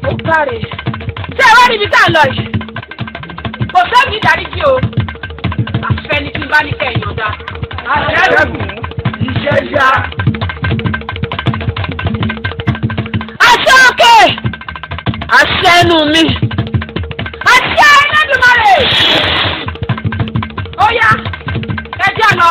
ó káre ṣé ẹ wá níbi tá à ń lọ yìí kò sẹ́mi ìdáríjì o àfẹ́ni tí n bá ní kẹ́yìn ọ̀dà àṣẹ́gun iṣẹ́ yá. àṣẹ òkè àṣẹ ẹnu mi àṣẹ Ẹlẹ́dùmarè ó yá ẹ jẹ́ lọ.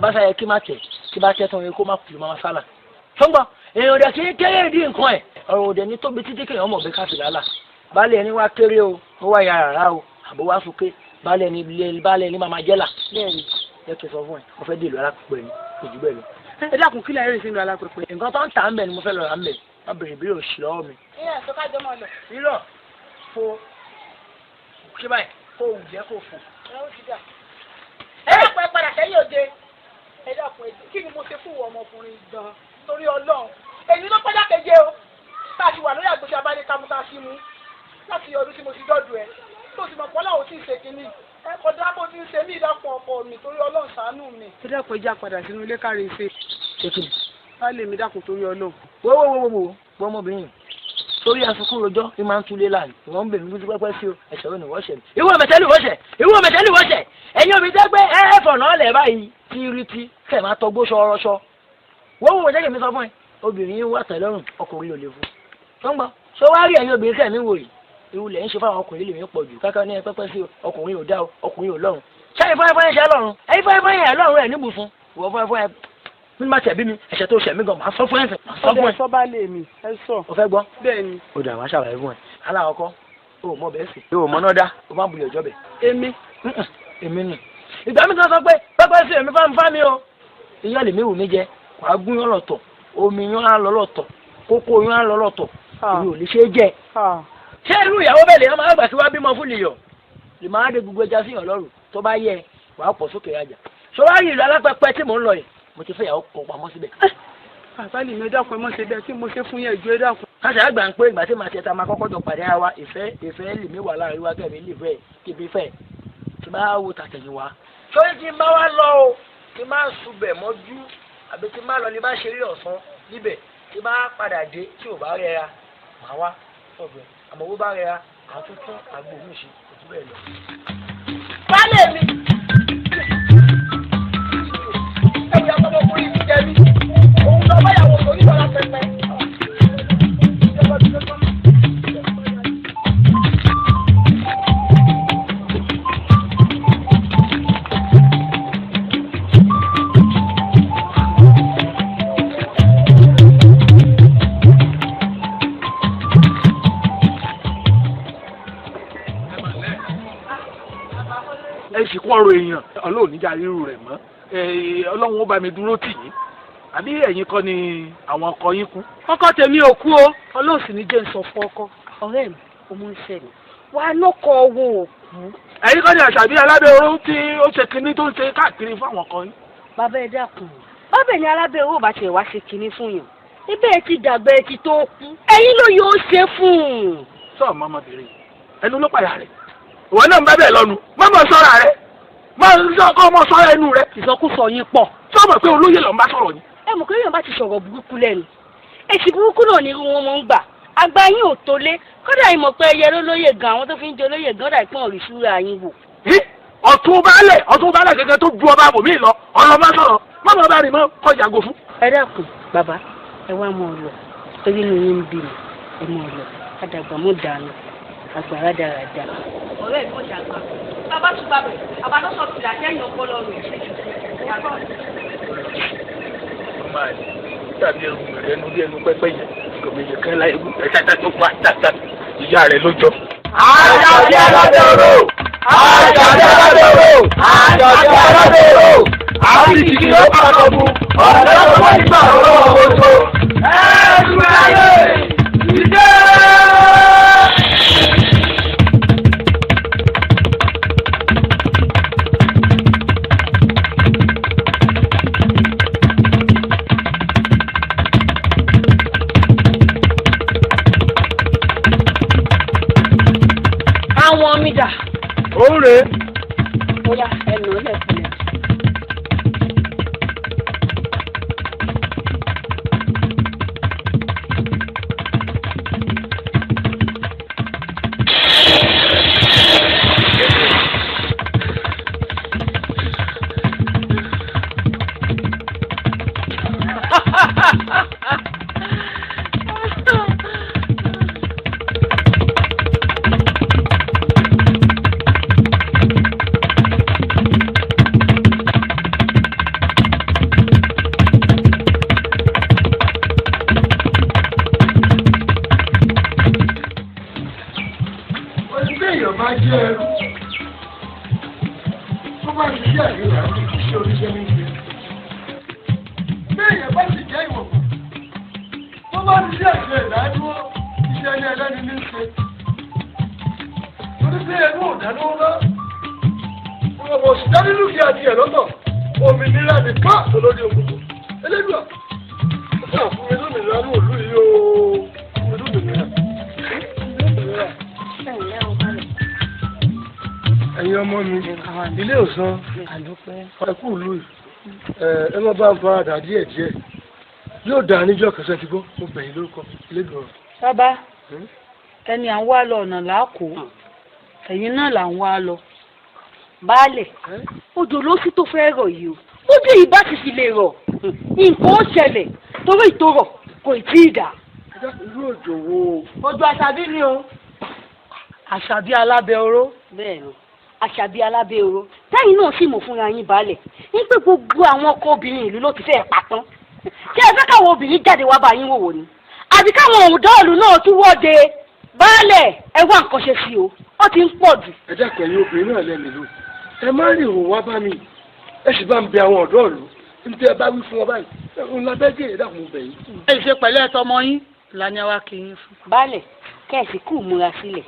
Báṣà kí má tẹ̀ kí bá tẹ̀ tán yẹ kó má kú máa sálà. Ṣọ́ngbọ́n èèyàn òdẹ kì í kéré ìdí nǹkan ẹ̀ ọ̀rọ̀ òdẹ ní tóbi títí kéèyàn mọ̀ bí káfí lálà. Baálé ẹni wá kéré o ó wá ya rárá o àbó wá fúké baálé ẹni máa jẹ́là. Bẹ́ẹ̀ni ẹ kì í sọ fún ẹ mo fẹ́ dé ìlú alápẹ̀pẹ̀ ni kò jù bẹ́ẹ̀ lọ. Ẹ dákun kí lẹ́yìn sínú alápẹ̀pẹ̀. Nǹkan tó ń tà ń bẹ̀ ni mo fẹ́ lọ rà ń bẹ̀ má bèrè bí òṣì lọ́wọ́ mi. ìyá tó ká jọmọ lọ. Rírọ̀ fo ṣé báyìí kó wù jẹ́ kó fò. ẹ dákun ẹ padà sẹ́yìn òde. Ẹ dákun ẹ kí ni mo ṣe fún ọmọkùnrin gan torí Ọlọ́run èyí ló pẹ́ dákẹ́jẹ́ o tá a ti wà lórí àgbèsè abáni kámúta sí mu láti ọdún tí mo ti dọ́dọ̀ ẹ tó ti mọ̀ pọ́ láwọn tí ì ṣe kínní ẹ kọjá bó ti ń ṣe mí ìdákun ọkọ mi torí Ọlọ́run ṣàánú mi. ẹ dákun ẹja padà sínú ilé kárí ife bá lè mi dákun torí Ọlọ́run. wo ọmọbìnrin torí asukun rojọ́ ní máa ń túlé láàyè wọ́n ń bèrè ní pẹ́pẹ́ sí o ẹ̀ṣẹ̀ wo ni wọ́n ṣẹ̀ ìwọ mẹ̀tẹ́lì wọ́n ṣẹ̀ ẹ̀yin òbí dẹ́gbẹ́ ẹ̀ẹ́fọ̀ náà lẹ̀ báyìí tírítí kẹ̀ máa tọgbó ṣọrọṣọ wọ́n wò jẹ́ kí mi sọ fún ẹ obìnrin wà tẹ́lọ́rùn ọkùnrin ò lè fún tọ́ngbọ́n ṣé wàá rí ẹ̀yin obìnrin kẹ́mi wò yìí ewu lẹ̀ ń ṣe fáwọn ọkùnrin lè mí pọ̀ jù káká ní pẹ́pẹ́ sí ọkùnrin ò dá o ọkùnrin ò lọ́rùn ṣáà ìfọyín ṣe lọ́rùn ẹ̀yin fọyín ẹ̀ lọ́rùn ẹ̀ níbù fún ìwọ fọyín mi máa tẹ̀bí mi ẹ̀ṣẹ̀ tó ṣẹ̀ mí gan máa sọ fún ẹ̀sìn máa sọ fún ẹ̀. ọ̀dẹ̀ sọ́ba lè mi ẹ sọ. o fẹ́ gbọ́. bẹ́ẹ̀ ni. o dà wá ṣàlàyé fún ẹ. alákọ̀ọ́kọ́ o mọ bẹ́ẹ̀ sì. o mọ náà dá o má buyọ̀ jọ bẹ̀. èmi nì. ìgbà mi kan sọ pé pẹ́pẹ́ sí èmi fáńfá mi o. iyán lèmi wù mí jẹ wàá gún yán lọ́tọ̀ omi yán á lọ lọ́tọ̀ kókó yán á lọ lọ́tọ̀ èmi ò lè ṣe é jẹ. ṣé irú ìyàwó bẹ́ẹ̀ lè yàn máa gbà kí wá bímọ fún lìyọ̀ lè máa dé gbogbo ẹja sí yàn lọ́rùn tó bá yẹ wàá pọ̀ sókè rajà. ṣọwá yìí ìlú alápẹ̀pẹ̀ tí mò ń lọ yìí mo ti fẹ́ yàwó kan pamọ́ síbẹ̀. àbálì mi dákun ẹ mọ̀ ṣe bẹ́ẹ̀ tí mo ṣe fún yẹn ìjọ ẹ dákun. káṣí àgbà ń pé ìgbà tí màá ṣe ta máa kọ́kọ́ jọ pàdé ara wa ìfẹ́ lèmi wà láàrin wa kẹ́mi lè fẹ́ kíbi fẹ́ tí bá wo tàtẹ̀yìn wa. sórí tí n bá wá lọ o tí máa subẹ̀ mọ́jú àbí tí máa lọ ní bá ṣeré ọ̀sán níbẹ̀ tí bá padà dé tí ò bá rẹra màá wá sọ̀bẹ̀ àmọ́ bó bá rẹra àtúntún àgbo mi ṣe kò tún bẹ́ẹ̀ lọ. wálé mi ẹ̀yà ọmọkùnrin ti jẹ mí òun lọ báyàwó tó ní lọ́la pẹpẹ. ẹ sì kún ọ̀rọ̀ èèyàn ọlọ́run níjà rírù rẹ̀ mọ́ ọlọ́run ó bá mi dúró tì yín àbí ẹ̀yin kọ́ ni àwọn ọkọ yín kú. ọkọ tèmi ò kú o ọlọ́run sì ní jẹ́ ń sọ fún ọkọ ọ̀rẹ́ mi ó mú ń ṣẹlẹ̀ wà lọ́kọ̀ owó òkú. ẹ̀yin kọ́ ni àṣàbí alábẹ́ oró tí ó ṣe kinní tó ń ṣe káàkiri fún àwọn ọkọ yín. bàbá ẹ dákun bàbá ẹni alábẹ́ oró bá tiẹ̀ wá ṣe kinní fún yàn ibẹ̀ ẹ ti dàgbà ẹ ti tó kú ẹ̀yin ló yóò ṣe fún un. sọ ọmọbìnrin ẹnu ló pàyà rẹ ìwọ náà ń bẹ bẹ́ẹ̀ lọ́nu mọ́mọ́ sọ́ra rẹ máa ń sọ kọ́ ọmọ sọ́ra ẹnu rẹ. ìsọkúsọ yín pọ̀. sọ́mọ̀ pé olóyè ló ń bá sọ̀rọ̀ ni. ẹ mọ̀ pé yóò bá ti sọ̀rọ̀ burúkú lẹ́nu èsì burúkú náà ni irú wọn mọ̀ ń gbà àgbà yín ò tó lé kódà ìmọ̀ pé ẹyẹ lólóyè gan àwọn tó fi ń jẹ olóyè gan dà ìpín òrìṣúra yín wò. ọ̀tún baálẹ̀ gẹ́gẹ́ tó ju ọba àbòmí lọ ọlọ́mọ sọ̀rọ̀ mọ́mọ́ bá rìn mọ́ kọjá go fún. ẹ dákun bàbá ẹ wá mọ ọlọ torí inú yín ń bí mi ẹ mọ ọlọ àdàgbà mọ dànù àgbàrá dáradá. ọ̀rẹ́ mi ò dàgbà bàbá tún bàbá bàbá tó sọ fìlà kẹ́yìn ọpọlọ rẹ̀ tàbí ẹnu bí ẹnu pẹ́pẹ́ yẹn kòmìnì kan láyé ẹ̀ṣẹ̀ tó pa tàtà ìyá rẹ̀ lójọ́. àjàdí aládòrò àjàdí aládòrò àjàdí aládòrò àbíkí ló pàtó mu ọ̀dọ́ tó wọ́n nígbà lọ́wọ́ oṣù ẹ̀ẹ́dùn òun rèé. ó yá ẹnu lẹ́kùnrin. ẹ má bá ń faradà díẹ̀díẹ̀ yóò dà níjọ́ kẹsàn-án ti gbọ́ mo bẹ̀yìn lórúkọ Elédùà. bàbá ẹni à ń wá lọ ọ̀nà làákò ẹ̀yin náà là ń wá lọ. baálẹ̀ odò ló sì tó fẹ́ rọ̀ yìí o ojú yìí bá ti fi lè rọ̀ nǹkan ó ṣẹlẹ̀ torí ìtòrọ̀ kò tí ì dà. irú òjò wo. ojú àṣàbí ni o. àṣàbí alábẹ́ oró. bẹ́ẹ̀ ni àṣàbí alábẹ́ oró tẹ́yìn náà sì mọ̀ fúnra yín baálẹ̀ ní pé gbogbo àwọn ọkọ obìnrin ìlú ló ti fẹ́ pa tán ṣé ẹ fẹ́ káwọn obìnrin jáde wá bá yín wòwò ni àbí káwọn òǹdọ́ọ̀lù náà tún wọ́de baálẹ̀ ẹ wá nǹkan ṣe sí o ó ti ń pọ̀ jù. ẹ dákun ẹ̀yin obìnrin náà lẹ́nu ìlú ẹ má rìn òun wá bá mi ẹ sì bá ń bẹ àwọn ọ̀dọ́ ìlú níbi ẹ bá wí fún wọn báyìí ń la bẹ́ẹ̀ gé dákun bẹ̀ yín. ẹ ṣe pẹ̀lẹ́ tọmọ yín lánàá wá kí yín fún. baálẹ̀ kẹ́ẹ̀sì kù múra sílẹ̀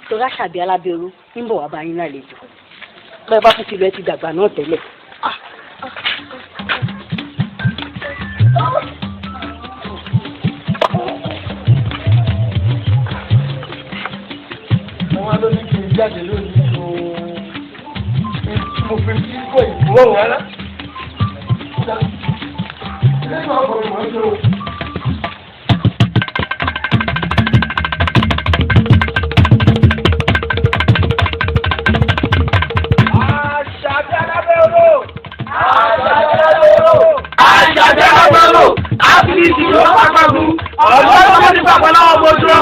torí àṣàbí alábẹ́ oró ń bọ̀ wá bá yín lálejò bẹ́ẹ̀ bá tún ti lọ ẹ ti dàgbà náà tẹ́lẹ̀. wọ́n á lọ ní kí n jáde lónìí mo fi kí kó ìfowó wọn rárá. lẹ́yìn ọ̀pọ̀ ìmọ̀ ń lò. Àfíìsì ló pàpàgùn ọ̀dọ́ tó ti pàpà láwọn ọmọ dúró.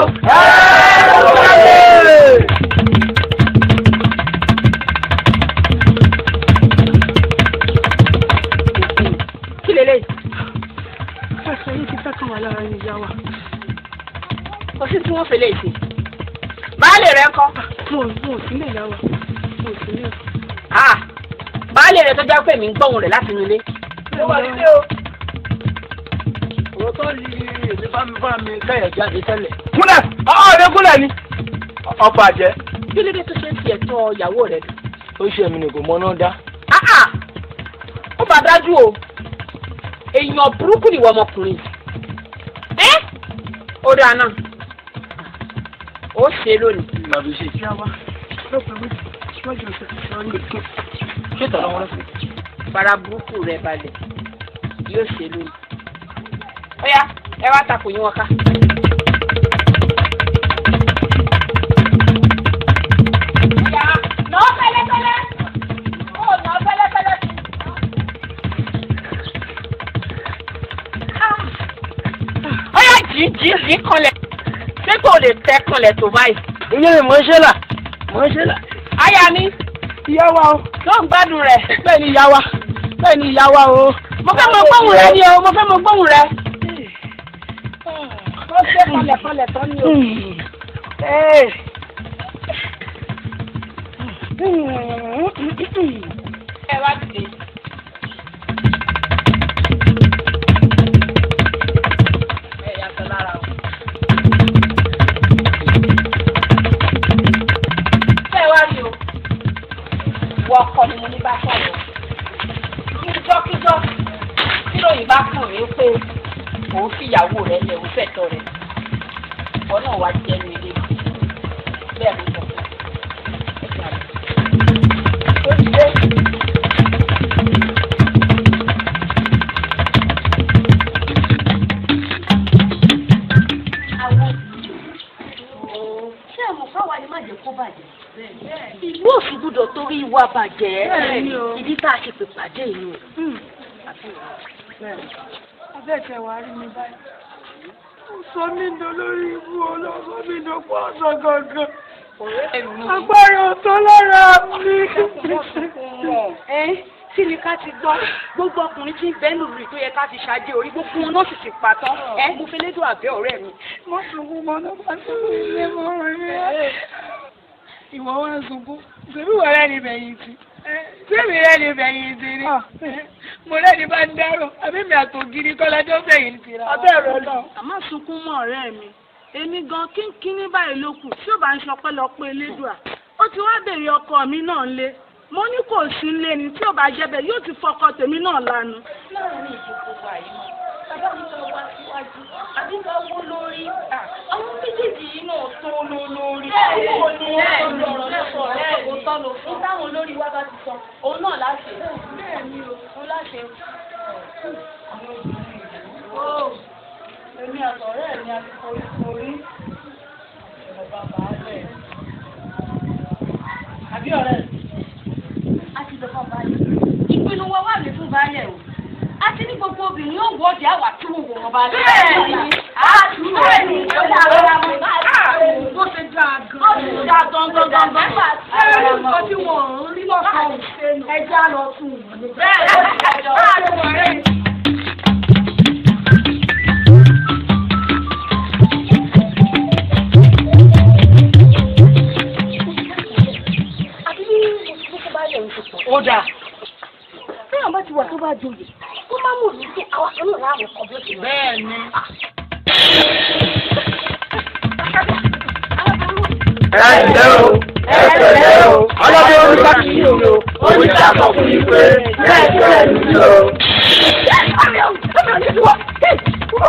Kí lélẹ̀? Ẹ̀sẹ̀ yìí ti fẹ́ kàn wá lára ní ìyá wa. Kò sí tí wọ́n fẹ́ lè ṣe. Baálé rẹ̀ ńkọ́? Mo ò sí lè yá wa. Mo ò sí lè. Baálé rẹ̀ tó já pé mi ń gbóhùn rẹ̀ láti inú ilé. Ṣé wà nílé o? Òwò tó yí èmi bá mi kẹ́yẹ̀ jáde tẹ́lẹ̀. Kúnlẹ̀ ọ̀rẹ́ kúnlẹ̀ ni ọ̀pọ̀ àjẹ́. Kí ló dé tó ṣe ń tiẹ̀ tọ́ ìyàwó rẹ̀ dùn? Ó ṣe èmi nìkan mọ́ náà dá. Ó bá dájú o. Èèyàn burúkú nìwọ ọmọkùnrin. Ó dáa náà. Ó ṣe lónìí. Màbí ṣe. Ìyá wa lọ́pọ̀ mi ṣíwájú ọ̀sẹ̀ tó ṣe ọ́ ní ìpín. Ṣé ìtàn lọ́wọ́ lọ́sẹ̀? Fara burúkú rẹ̀ balẹ̀. Yóò ṣe lónìí. Ó yá, ẹ wá takò yín wọn ká. Nà ọ́ fẹ́lẹ́fẹ́lẹ́. Ó nà ọ́ fẹ́lẹ́fẹ́lẹ́. Ó yá jì kanlẹ̀. Ṣé kò lè tẹ́ kanlẹ̀ tó báyìí? Ìyẹn ni mò ń ṣe là. Mò ń ṣe là. Aya mi. Ìyá wa o. Tó ń gbádùn rẹ̀. Bẹ́ẹ̀ ni ìyá wa. Bẹ́ẹ̀ ni ìyá wa o. Mo fẹ́ mọ gbóhùn rẹ ni o. Mo fẹ́ mọ gbóhùn rẹ. Ó ṣe kanlẹ̀ tán ni o. Ẹ wá dìde. Ẹ yàtọ̀ lára o. Ṣé ẹ wá rí o? Wọ ọkọ ni mo ní bá sọ̀rọ̀. Kíjọ́kíjọ́ tí lóyìn bá kàn mí pé òun fìyàwó rẹ̀ lẹ̀ òun fẹ̀tọ́ rẹ̀. Ìwọ náà wá jẹ́ mi ilé. Bẹ́ẹ̀ ló sọ. ìlú òfin gbọ́dọ̀ torí ìwà bàjẹ́ ìdí tá a ṣe pè pàdé ìlú. abẹ́ẹ̀tẹ̀ wà rí mi báyìí ó sọ mí dolórí ibú ọlọ́sọ mi dọ́pọ̀ ọ̀sán gangan agbára ọ̀tọ́ lára mi. kí ni ká ti gbọ́ gbogbo ọkùnrin tí ń bẹ́nu rí tó yẹ ká ti ṣáájú orí gbogbo wọn náà sì ti pa tán mo fẹ́ lédò àbẹ́ ọ̀rẹ́ mi. wọ́n sunkún mọ́ náà bá sunkún ilé mọ́ rẹ̀ ìwọ wá sunkún ṣèbí wọ́n rẹ́ ni bẹ̀yìn tì ṣébi rẹ́ ni bẹ̀yìn tì ni mo rẹ́ni bá ń dárò àbí mi àtògiri kọ́lájọ́ bẹ̀yìn tì ra ọbẹ̀ rẹ̀ lọ. àmọ́ sunkún mọ́ ọ̀rẹ́ mi èmi gan kínkínní báyìí ló kù tí ó bá ń sọpẹ́ lọ pé elédùà ó ti wá béèrè ọkọ mi náà lé mo ní kò sí lé ni tí ò bá jẹ́ bẹ́ẹ̀ yóò ti fọkọ tèmi náà lanu. láàrin ìjókòó wa yìí bàbá mi lọ wá síwájú àbí ká wó lórí àwọn méjèèjì yìí náà tó lórí. bẹ́ẹ̀ ni ọ̀rọ̀ náà sọ kò tọ́nu fún táwọn olórí wa bá ti sọ òun náà láṣẹ. bẹ́ẹ̀ ni òun láṣẹ. èmi àtọ̀rẹ́ mi àti forí ọba bàálẹ̀ àbí ọ̀rẹ́ a ti lọ́kọ̀ balẹ̀ ìpinnu wa wà ní fún balẹ̀ o a ti ní gbogbo obìnrin yóò wọ́ọ̀dì àwà tí wọ́n wọ̀ wọn balẹ̀. bẹ́ẹ̀ni ó dà lọ́la mọ́ báyìí ó ti dà gan-an ó ti wọ̀n ń rí lọ́sàn-án ẹja lọ tún un. bẹ́ẹ̀ni ó dà. bí àwọn bá ti wà tó bá joyè ó máa mú òní sí àwọn kan náà láàrin ọkọ bí ó ti lọ. bẹ́ẹ̀ ni. ẹ ǹlẹ́ o ẹ pẹ̀lẹ́ o ọlọ́dẹ oníkà kì í o oníkà sọ fún mi pé bẹ́ẹ̀ tó ẹ̀ lù ú o.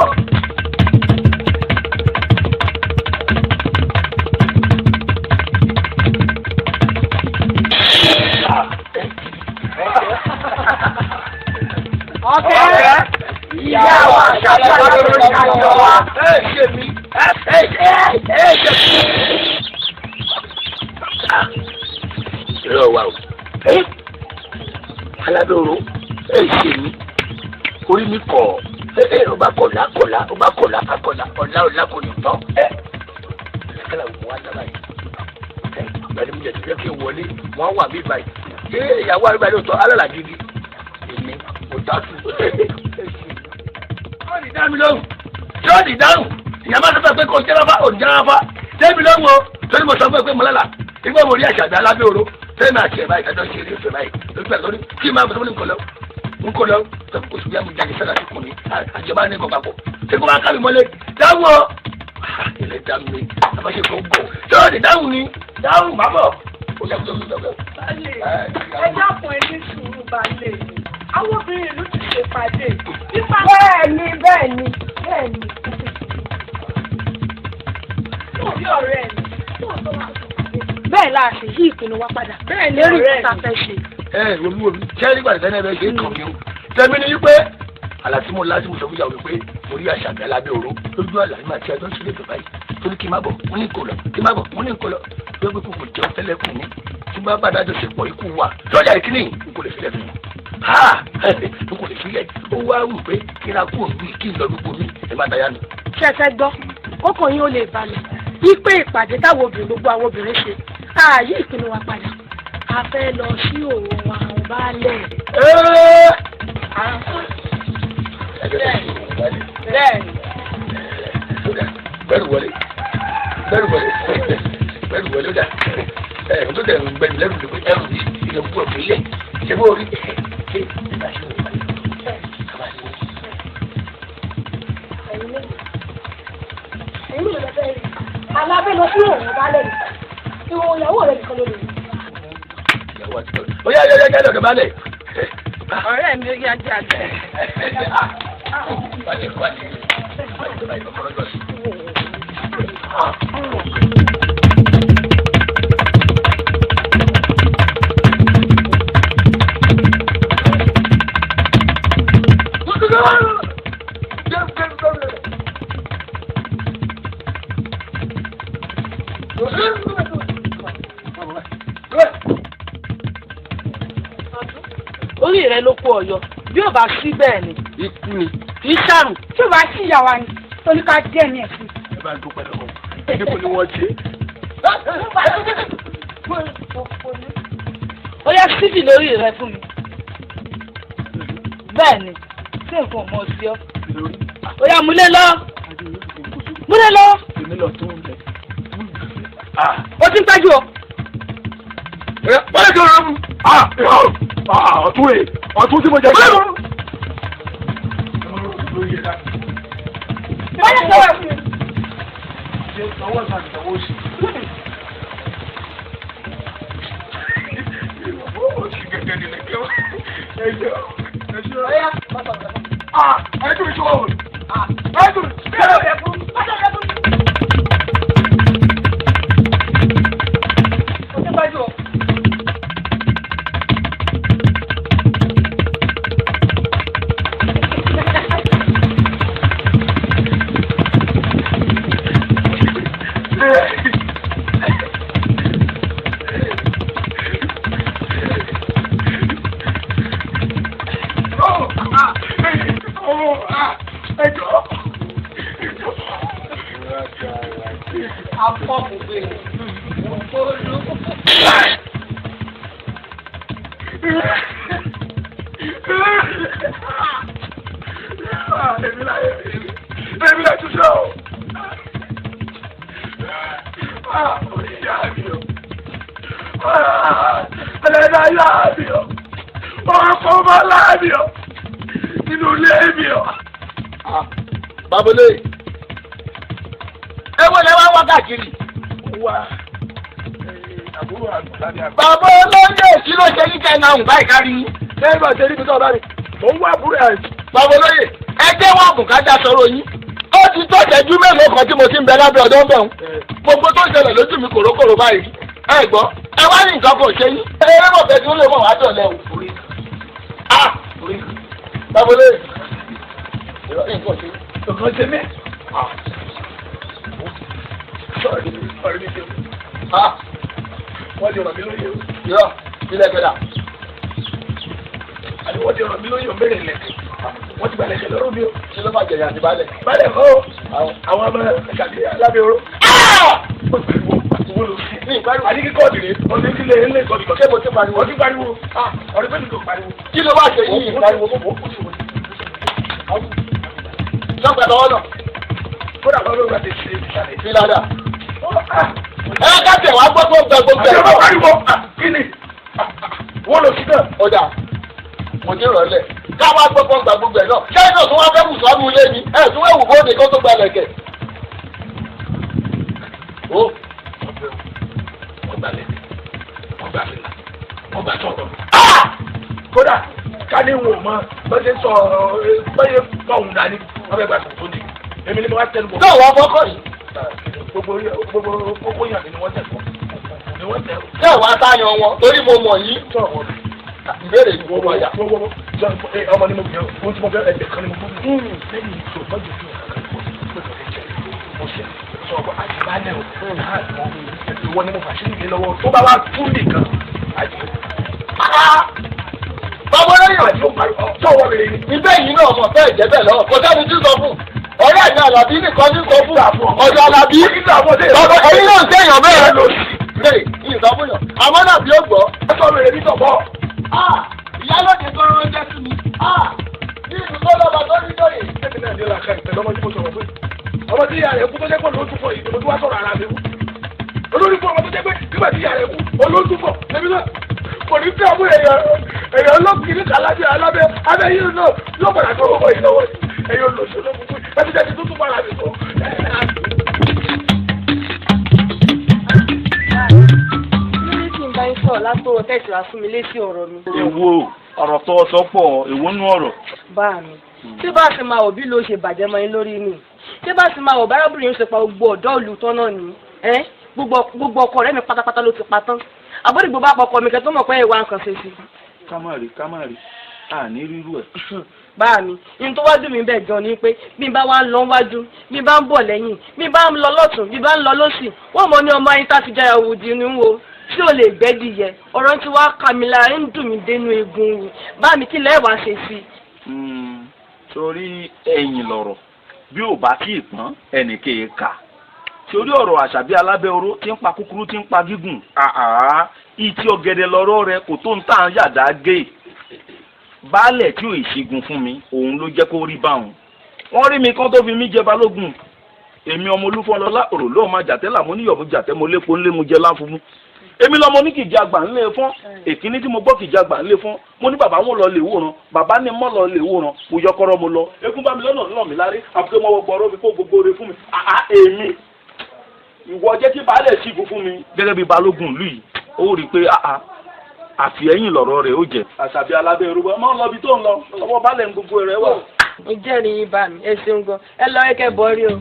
ọ̀kẹ́ ìyá wa ṣàlàyé lórí àjọ wa. ẹ ṣe mí ẹ ṣe mí. irọ́ wa o alábẹ́rò ẹ ṣe mí orí mi kọ̀ ọba kọ̀lá ọba kọ̀lá akọ̀lá ọ̀la kò ní tán. ẹ̀kẹ́lá òun wá dábàá yìí ìgbàlẹ́ mi jẹ́ ti jẹ́ kí n wọlé wọ́n wà mí báyìí ìyàwó àríwá yóò tọ́ alálà gidi èmi kò dátù. yóò ní dá mi lóhùn yóò ní dáhùn ìyàmá sọ pé kò jẹ́rọ́fà ò ní jẹ́rọ́fà débi lóhùn o torí mo sọ fún ẹ pé mo lálà ìgbà mo rí àṣàbí alábẹ́ oró fẹ́mi àti ẹ̀ báyìí kájọ́ ṣe eré ìfẹ́ báyìí lórí pẹ̀lú lórí kí n máa bọ̀ sọ́mọ́ ní nkọlọ́ oṣù bí amú jáde sẹ́dá tó kùn ní àjọba ní nǹkan papọ̀ ṣé kó máa ká mi mọ́lẹ̀ dáhùn ọ ilẹ̀ dáhùn mi àbáṣe kò gbọ́ yóò ní dáhùn ni dáhùn má bọ̀ ó yẹ kó tó ẹ dákun ẹ ní sùúrù balẹ̀ àwọn obìnrin ìlú ti ṣèpàdé. bẹ́ẹ̀ni yóò bí ọ̀rẹ́ mi bẹ́ẹ̀ la ṣe yí ìpinnu wa padà bẹ́ẹ̀ lérí ìta fẹ́ ṣe. omi jẹ́rí gbàdúrà náà bẹ́ẹ̀ ṣe é kàn kí o tẹ̀mí ni wípé àlàtí mo láti mo sọ fún ìyàwó pé mo rí àṣàbí alábẹ́ oró lójú àlà nígbà tí ẹjọ́ ń ṣe lẹ́tọ̀ báyìí torí kí n má bọ̀ mo ní kò lọ kí n má bọ̀ mo ní kò lọ bí ó gbé kókò jẹun tẹ́lẹ̀ kù mí tí bá bá dájọ́ ṣe pọ̀ ikú wa lọ́jà ìkíní n kò lè filẹ̀ fún mi n kò lè filẹ̀ ó wá wù pé kí n ra kú òun kí n lọ gbogbo mi ẹ má dayá nù. ṣé ẹ fẹ́ gbọ́ kókò yín ó lè balẹ̀ wípé ìpàdé táwọn obìnrin gbogbo àwọn obìnrin ṣe ààyè ìpinnu wa padà a fẹ́ lọ sí òun àwọn baálẹ̀. bẹ́ẹ̀ni wọlé ó dà ẹ̀rù tó dẹ̀rù gbẹ̀rù lẹ́rù lè pé ẹrù yìí ìyẹn púpọ̀ fún ilé ṣe bó rí alábẹ́ lọ sí òun baálẹ̀ ìwọ̀n ìyàwó rẹ̀ nìkan ló lè. ó yá lọ́dọ̀ baálẹ̀. ọ̀rẹ́ mi yá jáde. rẹ ló kó ọyọ bí ò bá sí bẹ́ẹ̀ ni ikú ni. kì í ṣàrùn. tí ò bá sí ìyá wa ni torí ká díẹ̀ ní ẹ̀sìn. ẹ bá ń dúpẹ́ lọ́wọ́ ẹni kò ní wọ́n ṣe. ó yá sídì lórí rẹ fún mi. bẹ́ẹ̀ ni tí nǹkan mọ̀ sí ọ. ó yá múlẹ̀ lọ. múlẹ̀ lọ. èmi lọ tó ń bẹ. ó ti ń tájú o. wọ́n lè jọ rẹ̀ mú. ọ̀tún rẹ̀ ọ̀tún tí mo jẹ. wọ́n yẹ sọ́wọ́ fún mi. ọwọ́ ìgbà ìgbàwó sí. ó sì gẹ́gẹ́ ní ẹjọ́ ẹjọ́ ẹjọ́ ìṣòro ẹjọ́ ìṣòro. Babolé, ẹ wọlé wá wá káàkiri. Bàbá olóyè kí ló ṣe yín kẹ́hìn ahùn báyìí kárí yín. Lẹ́yìn bá ṣe níbi tó bá rí, mò ń wá àbúrò ẹ̀. Bàbá olóyè, ẹ jẹ́ wọ́n àbùn kájà sọ̀rọ̀ yín. Ó ti tó ìṣẹ́jú mélòó kan tí mo ti ń bẹ lábẹ́ ọ̀dọ́ ń bẹ̀ ń. Gbogbo tó ń ṣẹlẹ̀ lójú mi kòrókòrò báyìí. Ẹ gbọ́, ẹ wá ní nǹkan kò ṣe yín. Ẹ mọ̀ fẹ́ tí ó lè mọ̀ wá dọ̀lẹ́ o. Bàbá olóyè, nǹkan ṣe mí. Wọ́n ti ràn mí lóye o. Yọ, ilé ẹgbẹ́ dà. Àti wọ́n ti ràn mí lóye o mẹ́rin lẹ̀. Wọ́n ti balẹ̀ ṣe lọ́rùn mi o. Ṣé ló bá jẹ̀yà àti balẹ̀? Balẹ̀ kọ́ o. Àwọn ọmọ ṣàkíyà lábẹ́ oró. Wọ́n pariwo àti wọ́n lò sí. Ní ìpariwo. Àdí kíkọ́ ọ̀dìrẹ́. Ọdún kílẹ̀ ilé ìkọ́ni kan. Ṣé mo ti pariwo? Ọdún pariwo. Ọdún pẹ̀lú tó pariwo. Kí ló wá ṣe yìí? Pariwo mọ́ mọ́ kúṣù. Sọ́gbà lọ́wọ́ náà. Kódà lọ́wọ́ náà ti ṣe ìṣàlẹ̀. Fi ládà. Ẹ ká tẹ̀ wá gbọ́ gbogbo gbogbo ẹ̀. Àti pariwo. Kí ni? Wọ́n lọ sí náà. Ọjà. Mo ti rọ̀ lẹ̀. Ká wá gbọ́ gbogbo ẹ̀ náà. Ṣé ìdò tí wọ́n fẹ́ wù sọ́nù ilé ni? Ẹ̀ tún wẹ̀ wù bóde kó tó gba lẹ̀kẹ̀. Ó. Wọ́n gbà lẹ̀kẹ̀. Wọ́n gbà lẹ̀kẹ̀. Wọ́n gbà sọ̀tọ̀. Kódà ká ní wò mọ́ bọ́sẹ̀ sọ bọ́yẹ̀ fọ̀hún dání wọ́n fẹ́ gbà sọ̀tọ̀ ní. Èmi ni mo wá tẹnu bọ̀. Náà wọ́n fọ́kọ̀ yìí. Gbogbo yàn ni wọ́n tẹ̀ fún. Ni wọ́n tẹ̀. Ṣé wàá sáyàn wọn? Torí mo mọ̀ yìí. Ìbéèrè yìí wọ́n wáyà. Ọmọ ni mo gbé ohun tí mo fẹ́ ẹ̀jẹ̀ kan ni mo fún mi. Lẹ́yìn ìṣó mọ́jú fún mo ṣe sọ ọ̀pọ̀ àtìbálẹ̀ o. Ìwọ ni mo fà sí ìdílé lọ́wọ́. Tó bá wá tún nìkan. Bàbá olóyè àti sọ̀wọ́ rẹ̀ ni. Ibẹ̀ yìí náà mọ̀ fẹ́ ìjẹ́ bẹ́ẹ̀ lọ́wọ́. Kò sẹ́ni tí sọ fún. Ọ̀rẹ́ àti Àlàbí nìkan ní sọ fún ọ̀dọ̀ Àlàbí. Bàbá ẹ̀yin náà ń sẹ́yìn bẹ́ẹ̀ lọ sí. Bẹ́ẹ̀ ni ìsọfúnyàn. Àmọ́ náà bí ó gbọ́. Ẹ sọ rẹ̀ ní sọ̀bọ̀. Ìyálòdì gbọ́rọ̀ jẹ́ sí mi. Ní ìdúgbò lọ́ba tó ní lóye. Ṣé náà ní làákà ìpẹ́ lọ́mọ tí mo sọ̀rọ̀ pé ọmọ tí ìyá rẹ̀ kú tó jẹ́ pé olóòtúfọ̀ ìdìbò tó wá sọ̀rọ̀ ara mi wú. Olórí fún ọmọ tó jẹ́ pé nígbà tí ìyá rẹ̀ kú olóòtúfọ̀ lẹ́bí náà. Kò ní fẹ́ ọmọ èèyàn ọlọ́kùnrin kàlábẹ́ alábẹ́ abẹ́ yìí náà yóò padà tó ọmọ yìí lọ́wọ́ ẹ̀yọ́ lòṣù lọ́kùnrin ẹbí jẹ́ ti tuntun para mi sọ. Ní kí n bá yín sọ̀rọ̀ látọ̀rọ̀ tẹ̀sí wá fún mi létí ọ̀rọ̀ mi. Èwo ọ̀rọ̀ tó sọ pọ̀ èwo nú ọ̀rọ̀. Bá mi. Tí bá sì máa wò bí ló ṣe bàjẹ́ mọ́ yín lórí ni. Tí bá sì máa wò bárábìnrin yóò ṣe pa gbogbo ọ̀dọ́ ìlú tán náà ni. Gbogbo ọkọ rẹ̀ mi pátápátá ló ti pa tán. Àbọ̀dì gbogbo àpọ̀kọ mi kẹ́ tó mọ̀ pé ìwà nǹkan ṣe sí. Kámárì àní rírú ẹ̀. Bá mi ní tó wájú mi bẹ́ẹ̀ gan ni pé bí n bá wá ń lọ wájú bí n bá ń bọ̀ lẹ́yìn bí n bá ń lọ lọ́tún bí n bá ń lọ lọ́sì wọ́n mọ̀ ní ọmọ ayé tá ti jáyà òwò di inú wo tí ò lè gbẹ́dìyẹ ọ̀rọ̀ tí wàá kà mí lára ń dùn mí dénú egun bá mi kí lẹ́ẹ̀ wá ṣe sí. torí ẹ̀yìn lọ̀rọ̀ bí ò bá kí ìpọ́n ẹnì kéè kà torí ọ̀rọ̀ Àṣàbí Alábẹ́oró tí ń pa kúkúrú tí ń pa gígùn ìtì ọ̀gẹ̀dẹ̀ lọ́rọ̀ rẹ kò tó ń tà ń yàdá gé baálẹ̀ tí ò ìṣègùn fún mi òun ló jẹ́ kó rí báwọn wọ́n rí mi kán tó fi mí jẹ balógun èmi ọmọ Olúfọlọ́lá òrò lóò máa jàtẹ́ mo níyọ̀ mo jàtẹ́ mo lépo ńlé mo jẹ láǹfọ̀mù èmi lọmọ ní kìjì àgbà ńlẹ̀ fún èkíní tí mo gbọ́ kìjì àgbà ńlẹ̀ fún mo ní bàbá wọn lọ lè wòran bàbá ní mọ́ lọ lè wòran mo yọkọ́rọ́ mo lọ eégún bá mi lọ́nà ńlọ mi lárí àbúké mọ́wọ́ gbọ́rọ́ mi kó gbogbo rẹ fún mi èmi ìwọ jẹ́ kí baálẹ̀ ṣìgún fún mi gẹ́gẹ́ bí balógun ìlú yìí ó rí i pé àfihẹ́yìn lọ̀rọ̀ rẹ̀ ó jẹ́ Àṣàbí Alábẹ́oró máa ń lọ bí tó ń lọ ọwọ́ baálẹ̀ ń gbogbo rẹ̀ wà. ìjẹ́rìí yín bá mi ẹ ṣeun gan ẹ lọ ẹkẹ bọ́rí o.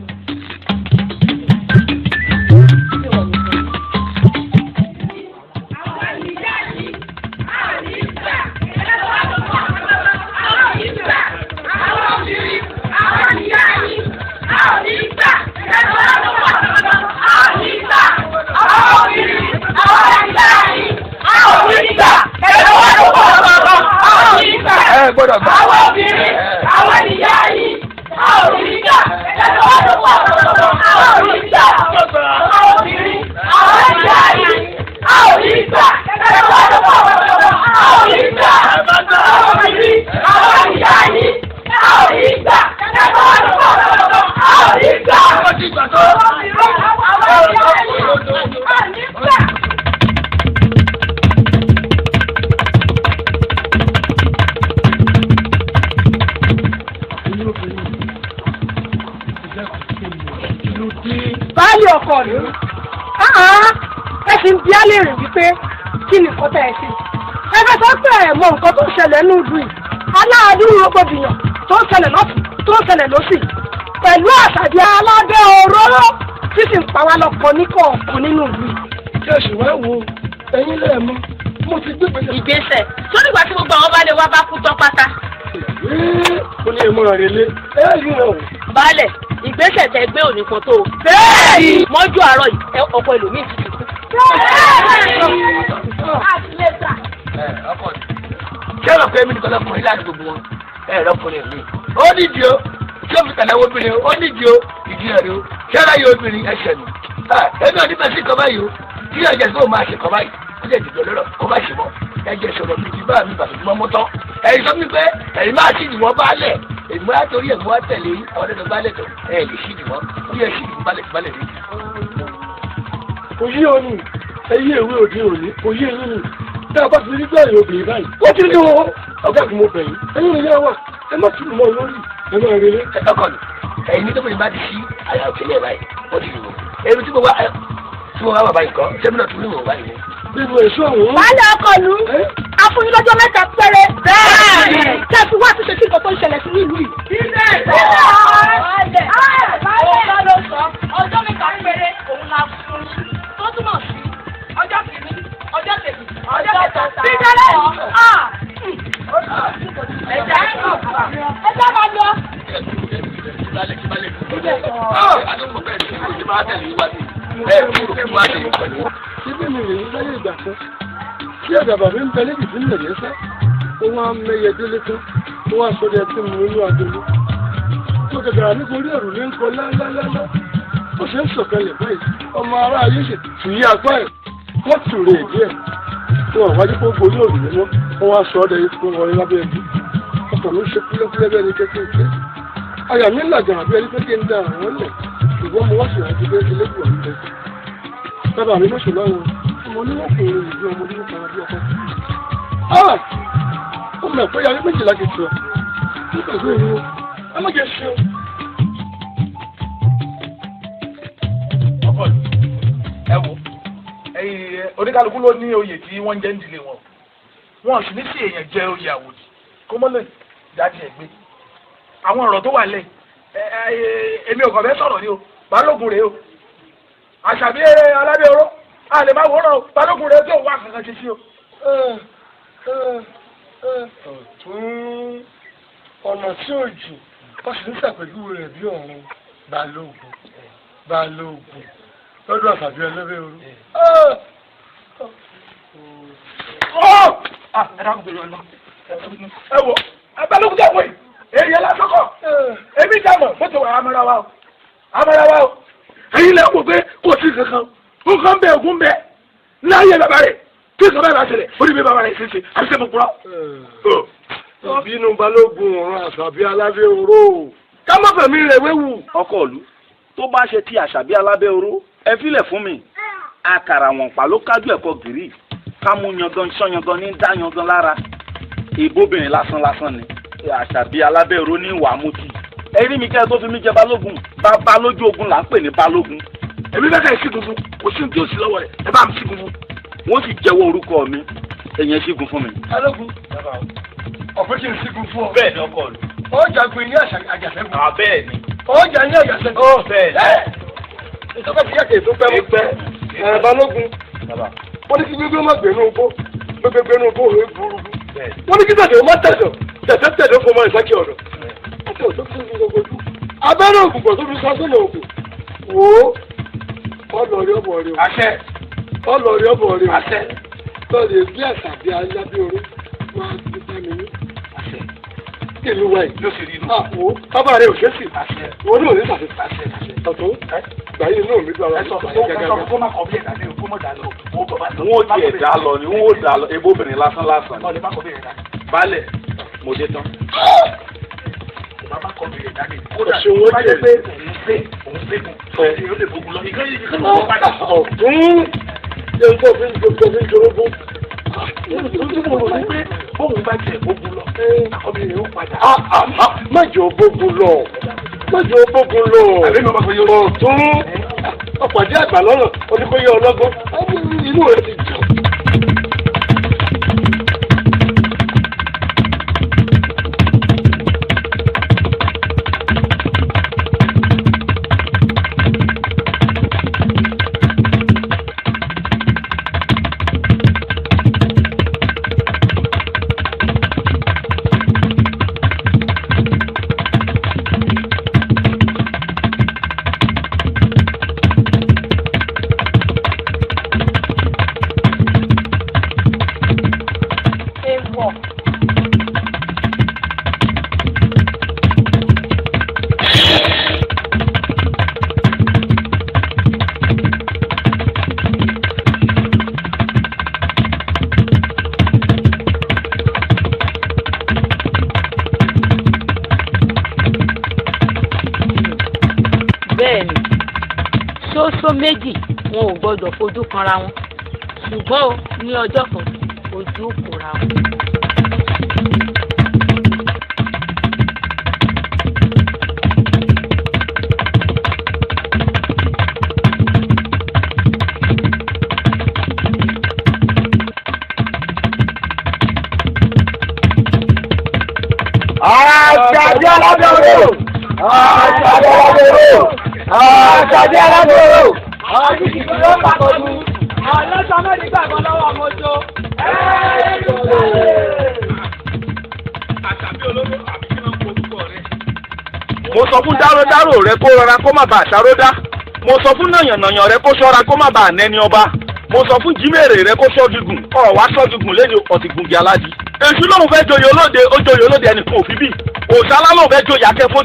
Gbọ́dọ̀ gbà. Àwọn obìnrin, àwọn ìyá yìí, àwọn òrìṣà, ẹ̀sọ́ wà ló pọ̀ àwọn òrìṣà, àwọn obìnrin, àwọn ìyá yìí, àwọn òrìṣà, ẹ̀sọ́ wà ló pọ̀ àwọn òrìṣà, àwọn obìnrin, àwọn ìyá yìí, àwọn òrìṣà, ẹ̀sọ́ wà ló pọ̀ àwọn òrìṣà, àwọn obìnrin, àwọn ìyá yìí, àwọn òrìṣà. Báyìí ọkọ mi, ẹ sì ń bí á lè rìn wípé kí ni nǹkan tẹ́ ẹ sí. Ẹ fẹ́ sọ pé ẹ mọ nǹkan tó ń ṣẹlẹ̀ ní ìlú yìí. Aláàánú rògbòdìyàn tó ń ṣẹlẹ̀ lọ́tùn tó ń ṣẹlẹ̀ lósì. Pẹ̀lú Àṣàbí Alábẹ́oró tí sì ń pa wá lọ́kọ ní kọ̀ọ̀kan nínú ìlú yìí. Ṣé oṣù wá wo ẹ̀yin lẹ́ẹ̀mọ́? Mo ti gbé gbèsè. ìgbésẹ̀ sórí ìgbà tí gbogbo àwọn baálé wa bá kú tán pátá. Mo ní ìmọ̀ rẹ̀ lé. Ẹ yìí rẹ̀ o. baálẹ̀ ìgbésẹ̀ tẹ gbé òní kan tó o. bẹ́ẹ̀ni mọ́jú àárọ̀ yìí ọkọ ẹlòmíì ti dùn. Ṣé ọ̀rọ̀ pé mi nìkan lọ́kùnrin láti gbogbo wọn? Ẹ lọ́kùnrin mi. Ó nídìí o. Ṣé o fi tẹ̀lé owó obìnrin o? Ó nídìí o. Ìdí ẹ̀rí o. Ṣé ara yóò obìnrin ẹ̀ṣẹ̀ nù? Ẹ̀mí ò ní bẹ́ẹ̀ sí nǹkan báyìí o. Kí ẹ̀jẹ̀ sí òun máa ṣe nǹkan báyìí. Ó lè dìbò lọ́rọ̀ kó má ṣe mọ́. Ẹ̀jẹ̀ sọ̀rọ̀ bìbí bá mi bàbá mọ́ mọ́tọ́. Ẹ̀yin sọ mi pé ẹ̀yin máa ṣì ìwọ̀n baálẹ̀. Èmi á torí ẹ̀ mú wá tẹ̀lé àwọn ọ̀dọ́ baálẹ̀ tó. Ẹ lè ṣì ìwọ̀n. Ó yẹ ṣì ìwọ̀n baálẹ̀ rí. Oyé òní, ẹyé ìwé òde òní, oyé ìlú ni. Bí a bá ti rí bẹ́ẹ̀ obìnrin báyìí, ó ti rí wọn. Ọ̀gá mi mo bẹ̀ yín. Ẹyin ìyá wa, ẹ má tún mọ lórí. Ẹ máa rí lé. Ọkọ mi, ẹ̀yin ní tóbi bá ti ṣí àyà òkèlè báyìí, ó ti rò. Èmi tí mo wá bàbá yìí kọ́, ṣé mi náà tún rí ìwọ̀n báyìí ni? Nínú èso àwọn. Baálé ọkọ lu, afúnni lọ́jọ́ mẹ́ta péré. Bẹ́ẹ̀ni. Kẹ́sì wá ti ṣe kí nǹkan tó ń ṣẹlẹ̀ sí ìlú yìí. Ọjọ́ ló sọ, ọjọ́ mẹ́ta péré òun la fún un. Tó túmọ̀ sí ọjọ́ kìíní, ọjọ́ kejì, ọjọ́ kẹta. Bíjọ́lẹ̀ ẹ̀jẹ̀ máa lọ. Ibi mi rèé láyé ìgbà kan. Tí àdàbà mi ń bẹ níbi tí ń lè yẹn sẹ́, ó wá ń mẹ́yẹ délé tán, ó wá sọ dẹ tí mo inú agolo. Tó gàgàrà nítorí ẹ̀rù ní ń kọ lálálálá. Ó ṣe ń sọ̀kalẹ̀ báyìí, ọmọ ará ayé ṣe tù yí agbá ẹ̀. Wọ́n tù rè díẹ̀. Wọ́n wájú kó gbórí òrù ní wọ́n, wọ́n wá sọ ọ́ dẹ yìí fún wọlé lábẹ́ ẹbí. Ọkàn mi ṣe kúlẹ́kúlẹ́ bẹ́ẹ̀ ni kékeré. Àyà mi ń làjà àbí ẹni pé kí n da àwọn lẹ̀. Ṣùgbọ́n mo wá sí àti bẹ́ẹ̀ ti lẹ́kùn àti bẹ́ẹ̀. Bàbá mi lóṣù lọ́rùn, ọmọ oníwọ̀kùnrin ìlú ọmọ oníwọ̀kùnrin bí ọkọ. Ó mọ̀ pé yàrá méjìlá ti sọ. Nígbà tó ìlú, ẹ má jẹ ṣe o. Ọkọ ẹ wo oníkálukú ló ní oyè tí wọ́n ń jẹ́ nídìílé wọn. Wọn sì ní sí èèyàn jẹ oyè àwòdì kó mọ́ lè jáde ẹ̀ gbé. Àwọn ọ̀rọ̀ tó wà lẹ̀ èmi ò kàn fẹ́ sọ̀rọ̀ ni o balógun rèé o. Àṣàbí Alábẹ́oró a lè má wòrán o balógun rẹ tó wà kankan ṣe sí o. Ọ̀tún ọ̀nà tí ò jù wọ́n sì ń ṣàpèjúwe rẹ̀ bí ọ̀run balógun lọ́dọ̀ Àṣàbí Alábẹ́oró. ẹ dákun bèrè ọ̀nà. ẹ wo abẹ́lógún tó wọ̀ yìí èyí ẹ̀ lásán kọ̀ èmi jà mọ̀ bó ti wà amẹ́ra wa o ẹ̀yin lẹ́ wò pé kò sí kankan nǹkan bẹ́ẹ̀ ògùn bẹ́ẹ̀ láyé bàbá rẹ̀ kí nǹkan bẹ́ẹ̀ bá ṣẹlẹ̀ ó ní bí bàbá rẹ̀ ṣe ṣe àti sẹ́mu kúrọ́. ìbínú balógun ọ̀run àṣàbí alábẹ́ oró ká má fẹ̀mí rẹ̀ wéwu. ọkọ ìlú tó bá ṣe ti àṣàbí alábẹ́ oró ẹ filẹ̀ fún mi àkàrà wọn pa ló kájú ẹ̀kọ́ gírí ká mú yangan sán yangan ní dá yangan lára ìbóbìnrin lásán ni àṣàbí alábẹ́ oró ní ìwà mutí ẹrí mi kẹ́ ẹ tó fi mí jẹ balógun bàbá lójú ogun là ń pè ní balógun. èmi bẹ́ẹ̀ kẹ́ ẹ sígun fún kò sí ní tí ò sí lọ́wọ́ rẹ̀ ẹ bá mi sígun fún. wọ́n sì jẹ́wọ́ orúkọ mi ẹ̀yẹn sígun fún mi. balógun ọ̀pẹ́ kí n sígun fún ọ. bẹ́ẹ̀ ni ọkọ ìlú. ó jagun ní àjàṣẹ́gun. bẹ́ẹ̀ ni. ó jà ní àjàṣẹ́gun. ó bẹ́ẹ̀ ni. ìjọba ti yàtọ̀ èso pẹ́ mú pẹ́. balógun wọ́n ní kí gbégbé má gbénú igbó gbégbé inú igbó òwe burúkú. wọ́n ní kí tẹ̀sẹ̀ má tẹ̀sẹ̀ kó mọ ìsákì ọ̀dọ̀. abẹ́rẹ́ ògùn kò tó fi sọ́sọ́nà ògùn wò ó ọlọ́ọ̀rí ọ̀bọ̀ rí o. àṣẹ. ọlọ́ọ̀rí ọ̀bọ̀ rí o. àṣẹ. lọ́ọ̀rí bí àṣàbí alábẹ́ orí máa ti bá mi ní. àṣẹ. kí ìlú wa yìí. ló sì rí inú. àpò bàbá rẹ ò ṣe sí. àṣẹ. wọn ní òní sàṣẹ. àṣẹ. ọ̀tún gbàyè inú mi dùn àwọn ọ̀sán kó má kọ̀ bí ẹ̀dá ní o kó mọ̀ dà lọ. wọ́n ò tiẹ̀ dá lọ ni wọ́n ò dá lọ ebóbìnrin lásán ni. balẹ̀ mo dé tán. Bàbá kọ bèrè dání. Kódà tí wọ́n jẹ́ pé òun ségun. Èyí ó lè gbógun lọ. Ìkànnì wọn padà. ọ̀tún ṣe ń tó fi ń jorógún. Bóun bá jẹ gbógun lọ. Ọmọbìnrin ó padà. Má jẹ́ ògbógun lọ. Àbí mi ọmọ kan yóò. ọ̀tún ọ̀pàdé àgbà lọ́nà oníkóyè ọlọ́gbọ́n. Inú rẹ̀ ti jù. méjì wọn ò gbọdọ̀ fojú kanra wọn ṣùgbọ́n ní ọjọ́ kan ojú kòra wọn. Àṣàbí alábẹ́rẹ́ àṣàbí alábẹ́rẹ́ àṣìṣì ló pàkọ́dù ọlọ́sọ mẹ́rin gbàgbọ́ lọ́wọ́ mọ́tò. Àṣàbí olóró àbí kí wọ́n ń porúkọ rẹ̀. Mo sọ fún dáròdárò rẹ kó rọra kó má bàa ṣàródá. Mo sọ fún nàyànnàyàn rẹ kó ṣọ́ra kó má bàa nẹni ọba. Mo sọ fún jímèrè rẹ kó ṣọ́gígùn ọ̀wá ṣọ́gígùn lẹ́ni ọ̀tìgùngì alájí. Èṣù lóun fẹ́ joyè olóde ó joyè olóde ẹnìkan ò fi bí. Òṣàlá lóun fẹ́ joyè akẹ́fọ́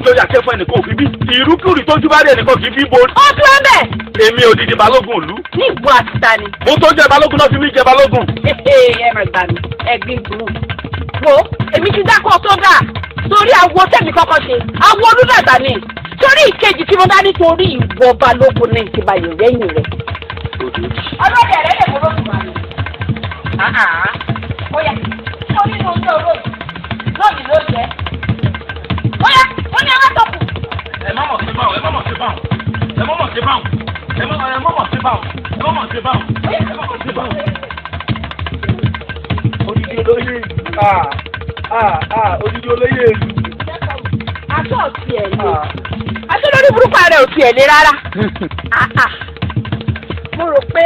ẹnìkan ò fi bí. Ìrúkúrì tójú bá rí ẹnìkan kì í fi bo. Ó tún ẹ bẹ̀. Èmi òdìdí balógun ìlú. Ní ìbú àtìta ni. Mo tó jẹ balógun náà fi mí jẹ balógun. Ẹ mà gbà mí, ẹ̀gbin burú. Wo èmi ti dákọ̀ tó gà torí àwo tẹ̀mí kọ́kọ́ ṣe. Àwo olúdàgbà ni. Torí ìkejì tí mo bá nítorí ìwọ balógun ní ìtìbàyè rẹ́yìn rẹ̀. Ọlọ́dẹ rẹ̀ lè mọ́ lóṣù màlúù. Bóyá ó nínú oúnjẹ olóòtú lónìí ló jẹ́. Bóyá ó ní ọlọ́tọ̀ kù. Ẹ má mọ̀ sí báwọn, ẹ má mọ̀ sí báwọn, ẹ má mọ̀ sí báwọn, ẹ má mọ̀ sí báwọn, ẹ má mọ̀ sí báwọn, ẹ má mọ̀ sí báwọn. Odidi olóyè ìlú. Odidi olóyè ìlú. Aṣọ ò tiẹ̀ lé. Aṣọ lórí burúkú rẹ̀ ò tiẹ̀ lé rárá. Mo rò pé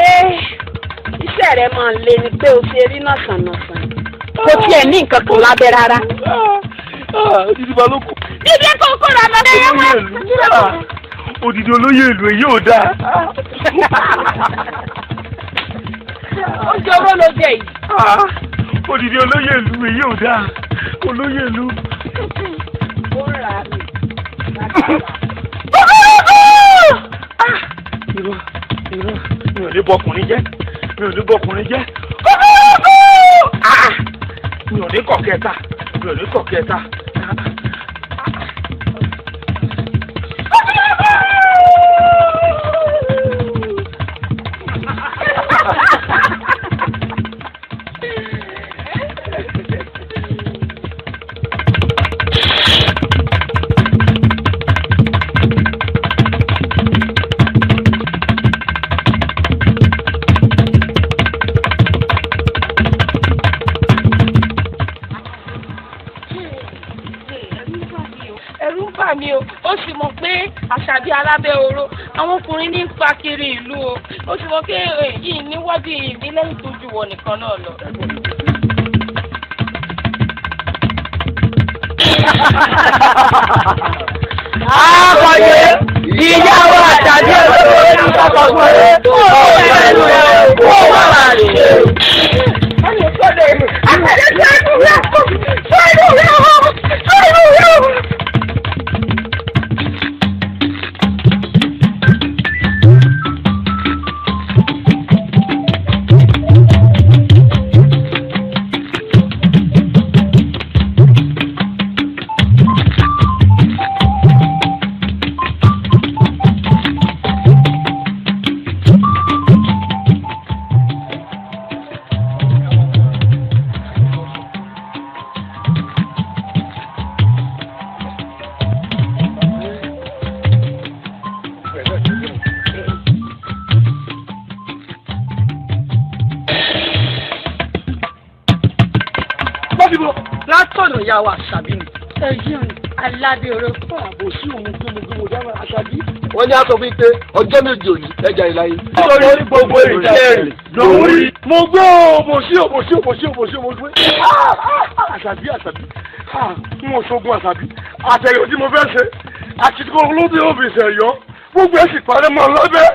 iṣẹ́ rẹ̀ máa ń lé ni pé o ṣe rí nàṣànàṣàn. Kò tiẹ̀ ní nǹkan kan lábẹ́ rárá. Odidi balógun. Bíbí ẹ̀ kò kóra lọ lẹ́yìn wọn. Odidi olóyè ìlú èyí ò dáa. Oúnjẹ oró ló jẹ yìí. odidi olóyè ìlú èyí ò dáa olóyè ìlú. ó rà mí. irọ́ mi ò ní bọkùnrin jẹ́ mi ò ní bọkùnrin jẹ́ mi ò ní kọ̀ kẹta mi ò ní kọ̀ kẹta. ó sì mọ̀ pé Àṣàbí alábẹ́ oró àwọn ọkùnrin ní pa kiri ìlú o ó sì mọ̀ pé èyí níwájú ìdílé ìtọ́jú wọ nìkan náà lọ. Akọ̀yé ìyàwó Àṣàbí olówó ní kọ́kọ́ gbọ́dọ̀ ó ẹnu rẹ̀ ó wà láàrin. Ẹni sọ́dọ̀ èmi, àtẹ̀lé sẹ́nu rẹ̀ sẹ́nu rẹ̀ sẹ́nu rẹ̀. Látọ̀nà ìyá wa Àṣàbí ni. ẹ̀yìn aládé oró fún àbòsí òun gbogbo dáwà Àṣàbí. wọ́n ní aṣọ fún pé ọjọ́ méje òní ẹja ìláyé. nítorí gbogbo ìjẹ́ rẹ̀ lórí. mo gbọ́ òbòsí Àṣàbí n ò ṣogun Àṣàbí àtẹ̀yọ̀ tí mo fẹ́ ṣe àti tí mo lóbi òbí ṣẹ̀yọ́ gbogbo ẹ̀ sì parẹ́ mọ́ lọ́bẹ̀.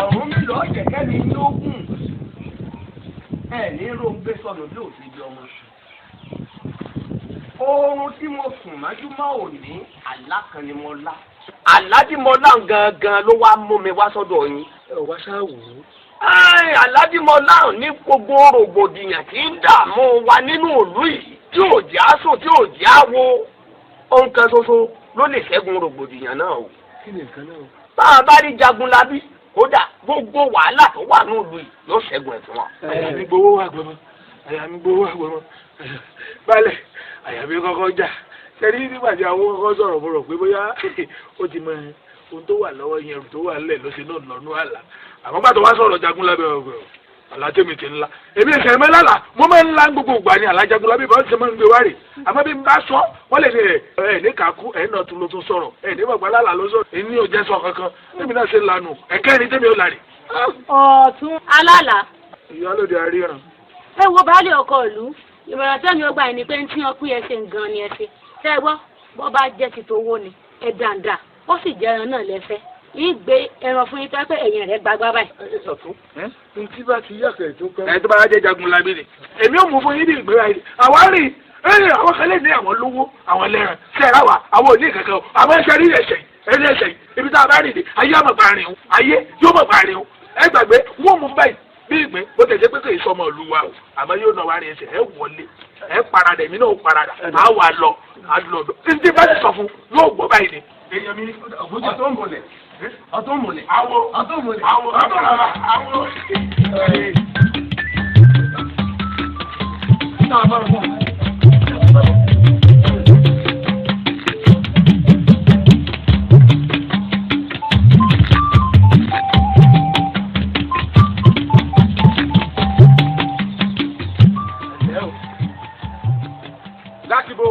ọ̀run mi lọ jẹ̀kẹ́ mi ní ogún ẹ̀ ní róńgbé sọ̀rọ̀ bí òsì di ọmọ. oorun tí mo sùn májúmọ́ òní àlá kan ni mo lá. àlá tí mo lá gangan ló wá mú mi wá sọ́dọ̀ yín. ẹ ò wá ṣáà wò ó. àlá tí mo lá ní gbogbo rògbòdìyàn tí ń dààmú wa nínú ìlú yìí tí ò jẹ́ àsùn tí ò jẹ́ àwo ohun kan ṣoṣo ló lè ṣẹ́gun rògbòdìyàn náà o. kí ni nǹkan náà. bá a bá rí Jagunlabi kódà gbogbo wàhálà tó wà ní ìlú yìí yóò ṣẹ́gun ẹ̀ fún wa. àyà mi gbowó wà gbọmọ àyà mi gbowó wà gbọmọ balẹ̀ àyà mi kọ́kọ́ jà sẹ́ni nígbà tí àwọn kọ́kọ́ sọ̀rọ̀ mo rò pé bóyá ó ti mọ ohun tó wà lọ́wọ́ yẹn ẹrù tó wà nílẹ̀ ló ṣe náà lọ́nú àlà àmọ́ bàtà wá sọ̀rọ̀ Jagunlabi ọ̀gbẹ̀ àlá tèmi ti ńlá èmi ẹ̀sẹ̀ mi lálà mo máa ń la gbogbo ìgbà ni àlá Jagunlabi bá ń ṣe máa ń gbé wá rè àmọ́ bí n bá sọ wọ́n lè ní ẹ̀ ní kàkú ẹ̀ náà tún ló tún sọ̀rọ̀ ẹ̀ ní bàbá lálà ló sọ̀rọ̀ èmi ò jẹ́ sọ kankan èmi náà ṣe ń lanu ẹ̀kẹ́ ni tèmi ò là rè. ọ̀tún alálà. ìyálòdì àríyàn. ẹ wo baálé ọkọ ìlú ìmọ̀ràn tẹ́mi ó gbà ní pé tí wọ́n pín ẹsẹ̀ gan ni ẹsẹ̀ tẹ́ ẹ gbọ́ bọ́ bá jẹ́ ti tówó ni ẹ dáadáa ó sì jẹ́ ẹran náà lẹ́fẹ́ yín gbé ẹran fún yín tó pé ẹ̀yìn rẹ̀ gbagbá báyìí. ẹ sọ̀tún ntí bá ti yàtọ̀ tó kọ́. ẹ tó bá jẹ́ Jagunlabi ni èmi ò mú fún yín ní ìgbéra yìí àwárí àwọn kan lè ní àwọn lówó àwọn lẹ́ràn sẹ́ẹ̀rà wa àwọn ò ní kankan o àmọ́ ẹsẹ̀ rí ẹsẹ̀ ẹni ẹsẹ̀ ibi tá a bá rìn dé ayé àmọ̀ bá rìn o ayé yóò mọ̀ bá rìn o ẹ gbàgbé wọ́n mú báyìí bí ìgbín bó tẹ̀ jẹ́ pé kò ì sọmọ ìlú wa o àmọ́ yóò nà wá rìn ẹsẹ̀ ẹ wọlé ẹ parada èmi náà ó parada àá wà lọ àdúlọ̀dọ̀ tí bá ti sọ fún yóò gbọ́ báyìí ni. èèyàn mi ní ọ̀tọ̀ ń bọ̀lẹ̀ ọ̀tọ̀ ń bọ̀lẹ̀ ọ̀tọ̀ ń bọ̀lẹ̀ àwọ̀ láti bó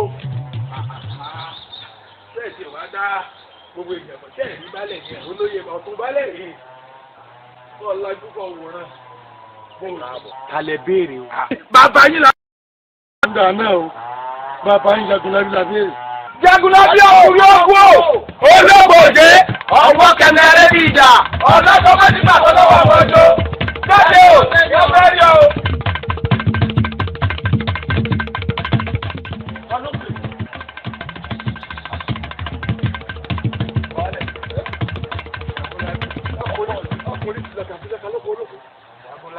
bẹ́ẹ̀ ṣe wá dá gbogbo ìjàmbá tẹ́ẹ̀ ní balẹ̀ ní ẹ̀hún lóye ọ̀tún balẹ̀ yìí bọ́ọ̀ lajú kọ̀ wòran bóòlù. alẹ́ béèrè o. bàbá yín la. nígbà náà o bàbá yín Jagunlabi la béèrè. Jagunlabi ọkùnrin ogun olóògbòde ọwọ́ kẹmẹrẹ bí ìjà ọlọ́dọ́gbọ́n nígbà tó lọ́wọ́ ọmọdé jáde o yóò fẹ́ rí o.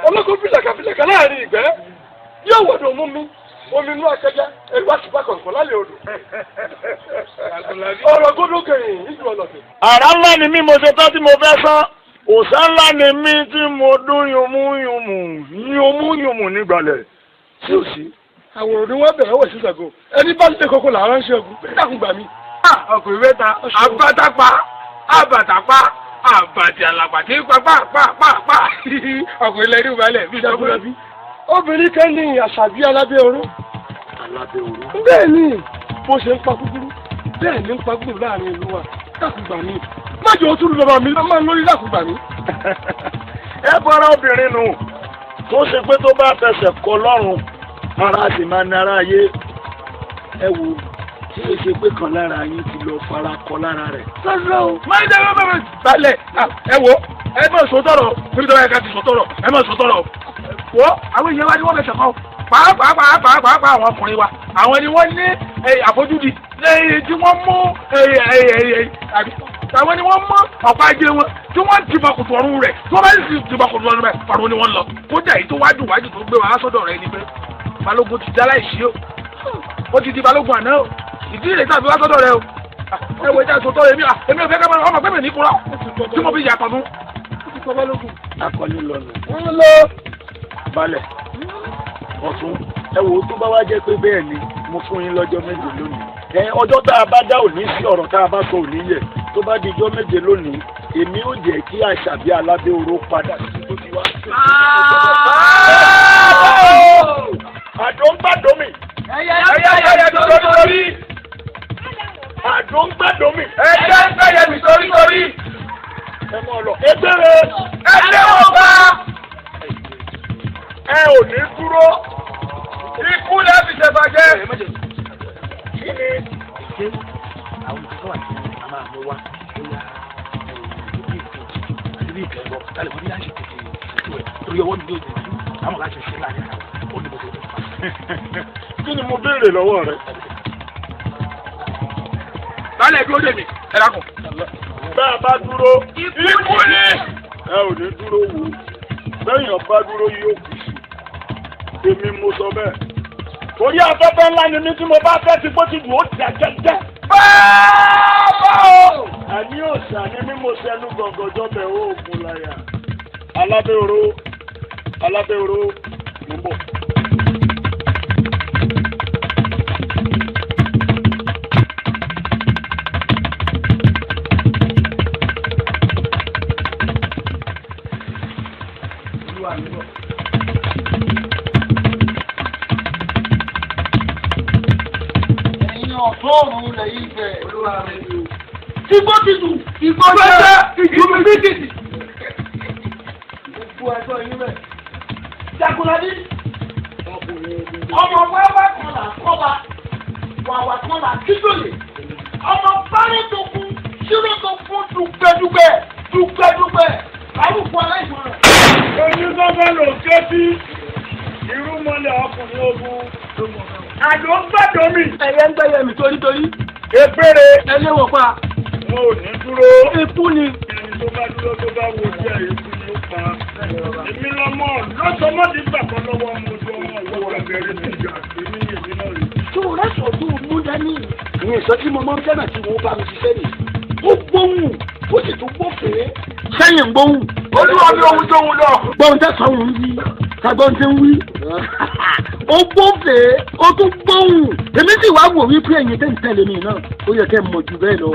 ológun fìlẹ̀kàfìlẹ̀kà láàrin ìgbẹ́ yóò wọ̀dọ̀ mú mi omi inú akẹ́jẹ́ ẹ̀rú àtìpá kọ̀ọ̀kan lálẹ́ odò. ọ̀rọ̀ gbọ́dọ̀ kẹyìn níjú ọlọ́dẹ. àrá ńlá ni mí mo ṣe tán tí mo fẹ́ sán òòṣà ńlá ni mí tí mo dún yùmùyùmù nígbàlẹ̀. sí ò sí àwòrán ni wọ́n bẹ̀rẹ̀ wọ̀ sí Ṣàngó ẹni bá ń tẹ kókó làárọ̀ ń ṣe ogun dákun gbà mí. ọkùnrin mẹ́ta abátapá àbàtàpá àbàtì àlàpàtì pàpàpàpà ọkùnrin lẹ́rìí ìbálẹ̀ bí Jagunlabi. obìnrin kan ní Àṣàbí alábẹ́ oró. alábẹ́ oró. bẹ́ẹ̀ ni bó ṣe ń pa kúkúrú bẹ́ẹ̀ ni ń pa gbòòrò láàrin ìlú wa dákun gbà mí. májò ó túlù bàbá mi máa ń lórí dákun gbà mí. ẹ bọ́ra obìnrin nù tó ṣe pé tó bá fẹsẹ̀ kọ lọ́rùn ara sì máa ní ara ayé ẹ wò tí ó ṣe pé kan lára yín ti lọ fara kọ lára rẹ̀. lọ́sọ̀ o. máa ń jẹ́ bẹ́ẹ̀ balẹ̀ ẹ wo ẹ má sọ tọrọ níbi tó bá yẹ ká ti sọ tọrọ ẹ má sọ tọrọ. wo àwọn èèyàn wa ni wọ́n fẹsẹ̀ kọ́ pàápàá àwọn ọkùnrin wa àwọn ni wọ́n ní àfojúdi lẹ́yìn tí wọ́n mú àwọn ni wọ́n mú ọ̀pá ajé wọn tí wọ́n ti bakùtù ọ̀run rẹ̀ tí wọ́n bá sì ti bakùtù ọ̀run rẹ̀ ọ̀run ni wọ́n lọ kódà èyí tó wájú tó gbé wa sọ́dọ̀ rẹ̀ ni pé balógun ti dá láìsí o ó ti di balógun àná o ìdí ìrètí àbí wá sọ́dọ̀ rẹ̀ o ẹ wo ìjà ìsòtọ́ èmi ò fẹ́ ká ọmọ pẹ́pẹ́ ní kúrọ́ tí mo fi yàtọ̀ nù. akọni lọnà wọ́n lọ. balẹ̀ ọ̀tún ẹ wò ó tó bá wá jẹ́ pé bẹ́ẹ̀ ni mo fún yín lọ́jọ́ méje lónìí ọjọ́ tá a bá dá òní sí ọ̀rọ̀ tá a bá sọ òní yẹ tó bá di ijọ́ méje lónìí èmi ò jẹ́ kí Àṣàbí alábẹ́ oró padà sí tó ti wá. àdó ń gbàdó mi. ẹyẹ torí. àdó ń gbàdó mi. ẹyẹ mi torí. ẹ mọ̀ lọ. ebere. ẹgbẹ́ wọn bá. ẹ ò ní dúró. ikú lẹ́ fi ṣèbàjẹ́. kí ni. ṣé àwọn ìṣẹ́kọ̀ wà ní a máa mú wá bóyá ìbí ìkẹ́rọ kálí wọ́n ní láti tètè ètò ẹ̀ torí ọwọ́ mi yóò dé ju àwọn láti ṣe láàrin àwọn ó ní mo ṣe fún wa. kí ni mo béèrè lọ́wọ́ rẹ. bálẹ̀ dúró dè mí ẹ dákun. bá a bá dúró ikú ni. ẹ ò ní dúró wò bẹ́ẹ̀ yàn bá dúró yóò kù sí èmi mo sọ bẹ́ẹ̀. torí afẹ́fẹ́ ńlá ni mí tí mo bá fẹ́ ti gbó ti dùn ó ti àjẹjẹ. àní òsà ni mí mo sẹnu gọ̀gọ̀jọ́ bẹ̀ ó ògùn láyà. alábẹ́ oró mo ń bọ̀. Ọ̀tọ́ọ̀rùn ilẹ̀ yìí bẹ̀. Igbó ti dùn. Igbó jẹ́ ìjùmí bíkìtì. Gbogbo ẹjọ́ yín bẹ̀. Jagunlabi. Ọmọ wẹ́wẹ́ kan là kọ́ba. Wàwà kan là kíjòlè. Ọmọ bárẹ̀ tó kún. Ṣírò tó kún dùgbẹ́dùgbẹ́. Àrùkù aláìsàn rẹ̀. Ojú gbọ́gbọ́ lò ké sí irúmọlẹ̀ ọkùnrin ogun. Àdó ń gbàdọ̀ mi. Ẹyẹ ń gbẹ́yẹ mi torítorí. Ebere. Ẹlẹ́wọ̀n pa. Wọn ò ní dúró. Ikú ni. Ẹni tó bá dúró tó bá wo díẹ̀ ikú ni ó pa. Èmi lọ́mọ lọ́sọmọ́dé gbàgbọ́ lọ́wọ́ ọmọ ojú ọmọ ìwọ àgbẹ̀rẹ̀ mi ìjà èmi ni èmi náà rí. Tó o rẹ́sọ̀ tó o mú dání. Ìyẹn ìsọ tí mo máa ń fẹ́ràn tí wọ́n bá mi ṣiṣẹ́ nì. Ó gbóhùn, ó sì tún gbófèé. Sẹ́yìn gbóhùn. Olúwa mi ohun tó ń lọ. Gbọ́n tẹ̀sán òun wí. Kagbọ́n ti ń wí. Ó gbófèé, ó tún gbóhùn. Èmi sì wá wò wípé ẹ̀yin tẹ̀ ń tẹ̀lé mi náà. Ó yẹ kẹ́ ẹ mọ̀ jù bẹ́ẹ̀ lọ.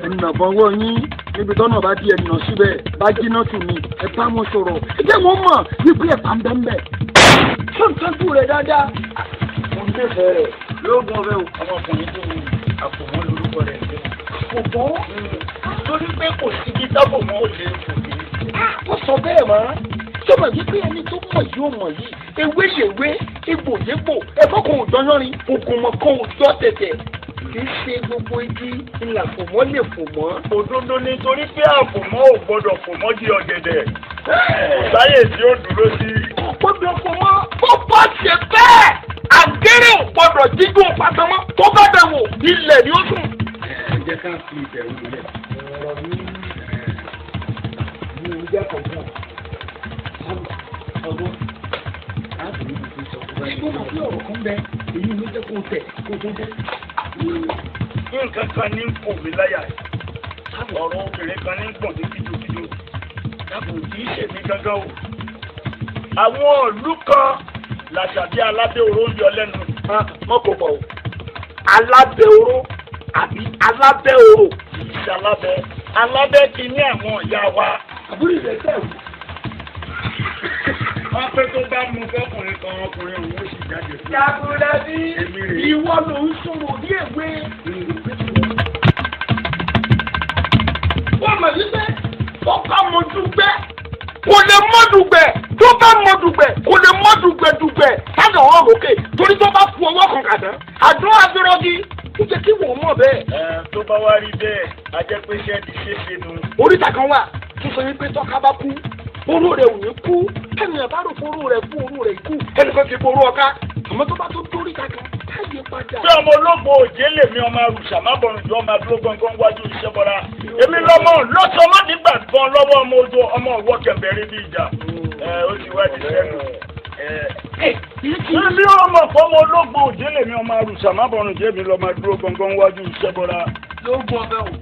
Ẹnìnà fọwọ́ yín níbi tọ́nà bá di ẹnìnà síbẹ̀ bá jiná tù mí. Ẹ bá wọn sọ̀rọ̀. Ẹ jẹ́ wọn mọ̀ wípé ẹ̀pà ń bẹ́ ń bẹ̀. Ṣé ń tọ́jú rẹ̀ dáadáa? Mo ń tẹ̀sẹ̀ rẹ̀ lóògùn ọbẹ̀ ọmọkùnrin tó wù àpòmọ́ lórúkọ rẹ̀ ń bẹ̀. Kòkó. Torí pé kò sí bí dábò mọ́ ò lè fò mí. Wọ́n sọ bẹ́ẹ̀ mọ́. Sọ́mọ̀ wípé ẹni tó mọ̀ yóò mọ̀ yìí. Ewé lèwé, egbò légbò, ẹ̀fọ́ kan ò dán yánrin, ògùn mọ̀ kan ò dán tẹ̀tẹ̀. kì í ṣe gbogbo igi ńlá fòmọ́ lè fòmọ́. òdodo nítorí pé àfòmọ́ ò gbọ́dọ̀ fòmọ́ di ọ̀gẹ̀dẹ̀. sáyè tí ó dúró sí. kò gbọ́dọ̀ fòmọ́ tó bá ṣe bẹ́ẹ̀ àgẹ́rẹ́ ò gbọ́dọ̀ jíjó pàtàmọ́ tó bá dẹ̀ wò ilẹ̀ ni ó sùn. ẹ jẹ́ ká fi ìbẹ̀rù lẹ̀. ọ̀rọ̀ mi ní ìjẹ́ kọ̀ọ̀kan ọgbọ́n láti ní ìdí sọ fún wa. ìgbọ́n máa fi ọ̀rọ̀ kan bẹ èyí ló jẹ́ kó tẹ̀ kó tó dé. nǹkan kan ní kò mí láyà ọ̀rọ̀ obìnrin kan ní gbọ̀n ní fídíòfídíò dábò kì í ṣèmi gángan o. àwọn ìlú kan làṣàbí alábẹ́ oró ń yọ lẹ́nu. mọ́ kò pọ̀ o alábẹ́ oró àbí alábẹ́ oró. ìṣàlábẹ́ alábẹ́ ti ní àwọn ìyá wa. àbúrò rẹ̀ tẹ̀ wù. wọ́n pé tó bá mú fọkùnrin kan ọkùnrin òun ó sì jáde fún un. Jagunlá bí ìwọ ló ń sọ̀rọ̀ ní èwe. wọ́n mọ̀ wípé ọkọ̀ mọ̀dúgbẹ́ kò lè mọ̀dúgbẹ́ tó bá mọ̀dúgbẹ́ kò lè mọ̀dúgbẹ́dúgbẹ́ sábà wọ́n lókè torí tó bá fún ọwọ́ kan kàdá àdó àdúrógí kó jẹ́ kí wọ́n mọ̀ bẹ́ẹ̀. tó bá wá rí bẹ́ẹ̀ a jẹ́ pé iṣẹ́ ti ṣeéṣe nu. oríta kan wà tó sọ wípé tọ́ka bá kú oró rẹ̀ ò ní kú ẹnì ẹ̀ bá rò fún oró rẹ̀ kú oró rẹ̀ kú ẹnìkan ti ború ọ̀ká àmọ́ tó bá tó dórí kankan káyé padà. bí ọmọ ológo òjé lèmi ọmọ arùsà má bọ̀rùn jù ọmọ adúró gbọ̀ngàn wájú iṣẹ́ bọ́ra èmi lọ́mọ lọ́sọ̀mọ́ nígbà gan lọ́wọ́ ọmọ ojú ọmọ ọwọ́ kẹ̀mbẹ̀rẹ̀ bí ìjà ó ti wá di sẹ́nu. èmi ọmọ fọmọ ológo òjé lèmi ọmọ arùsà má bọ̀rùn jù èmi lọ́mọ adúró gbọ̀ngàn wájú iṣẹ́ bọ́ra.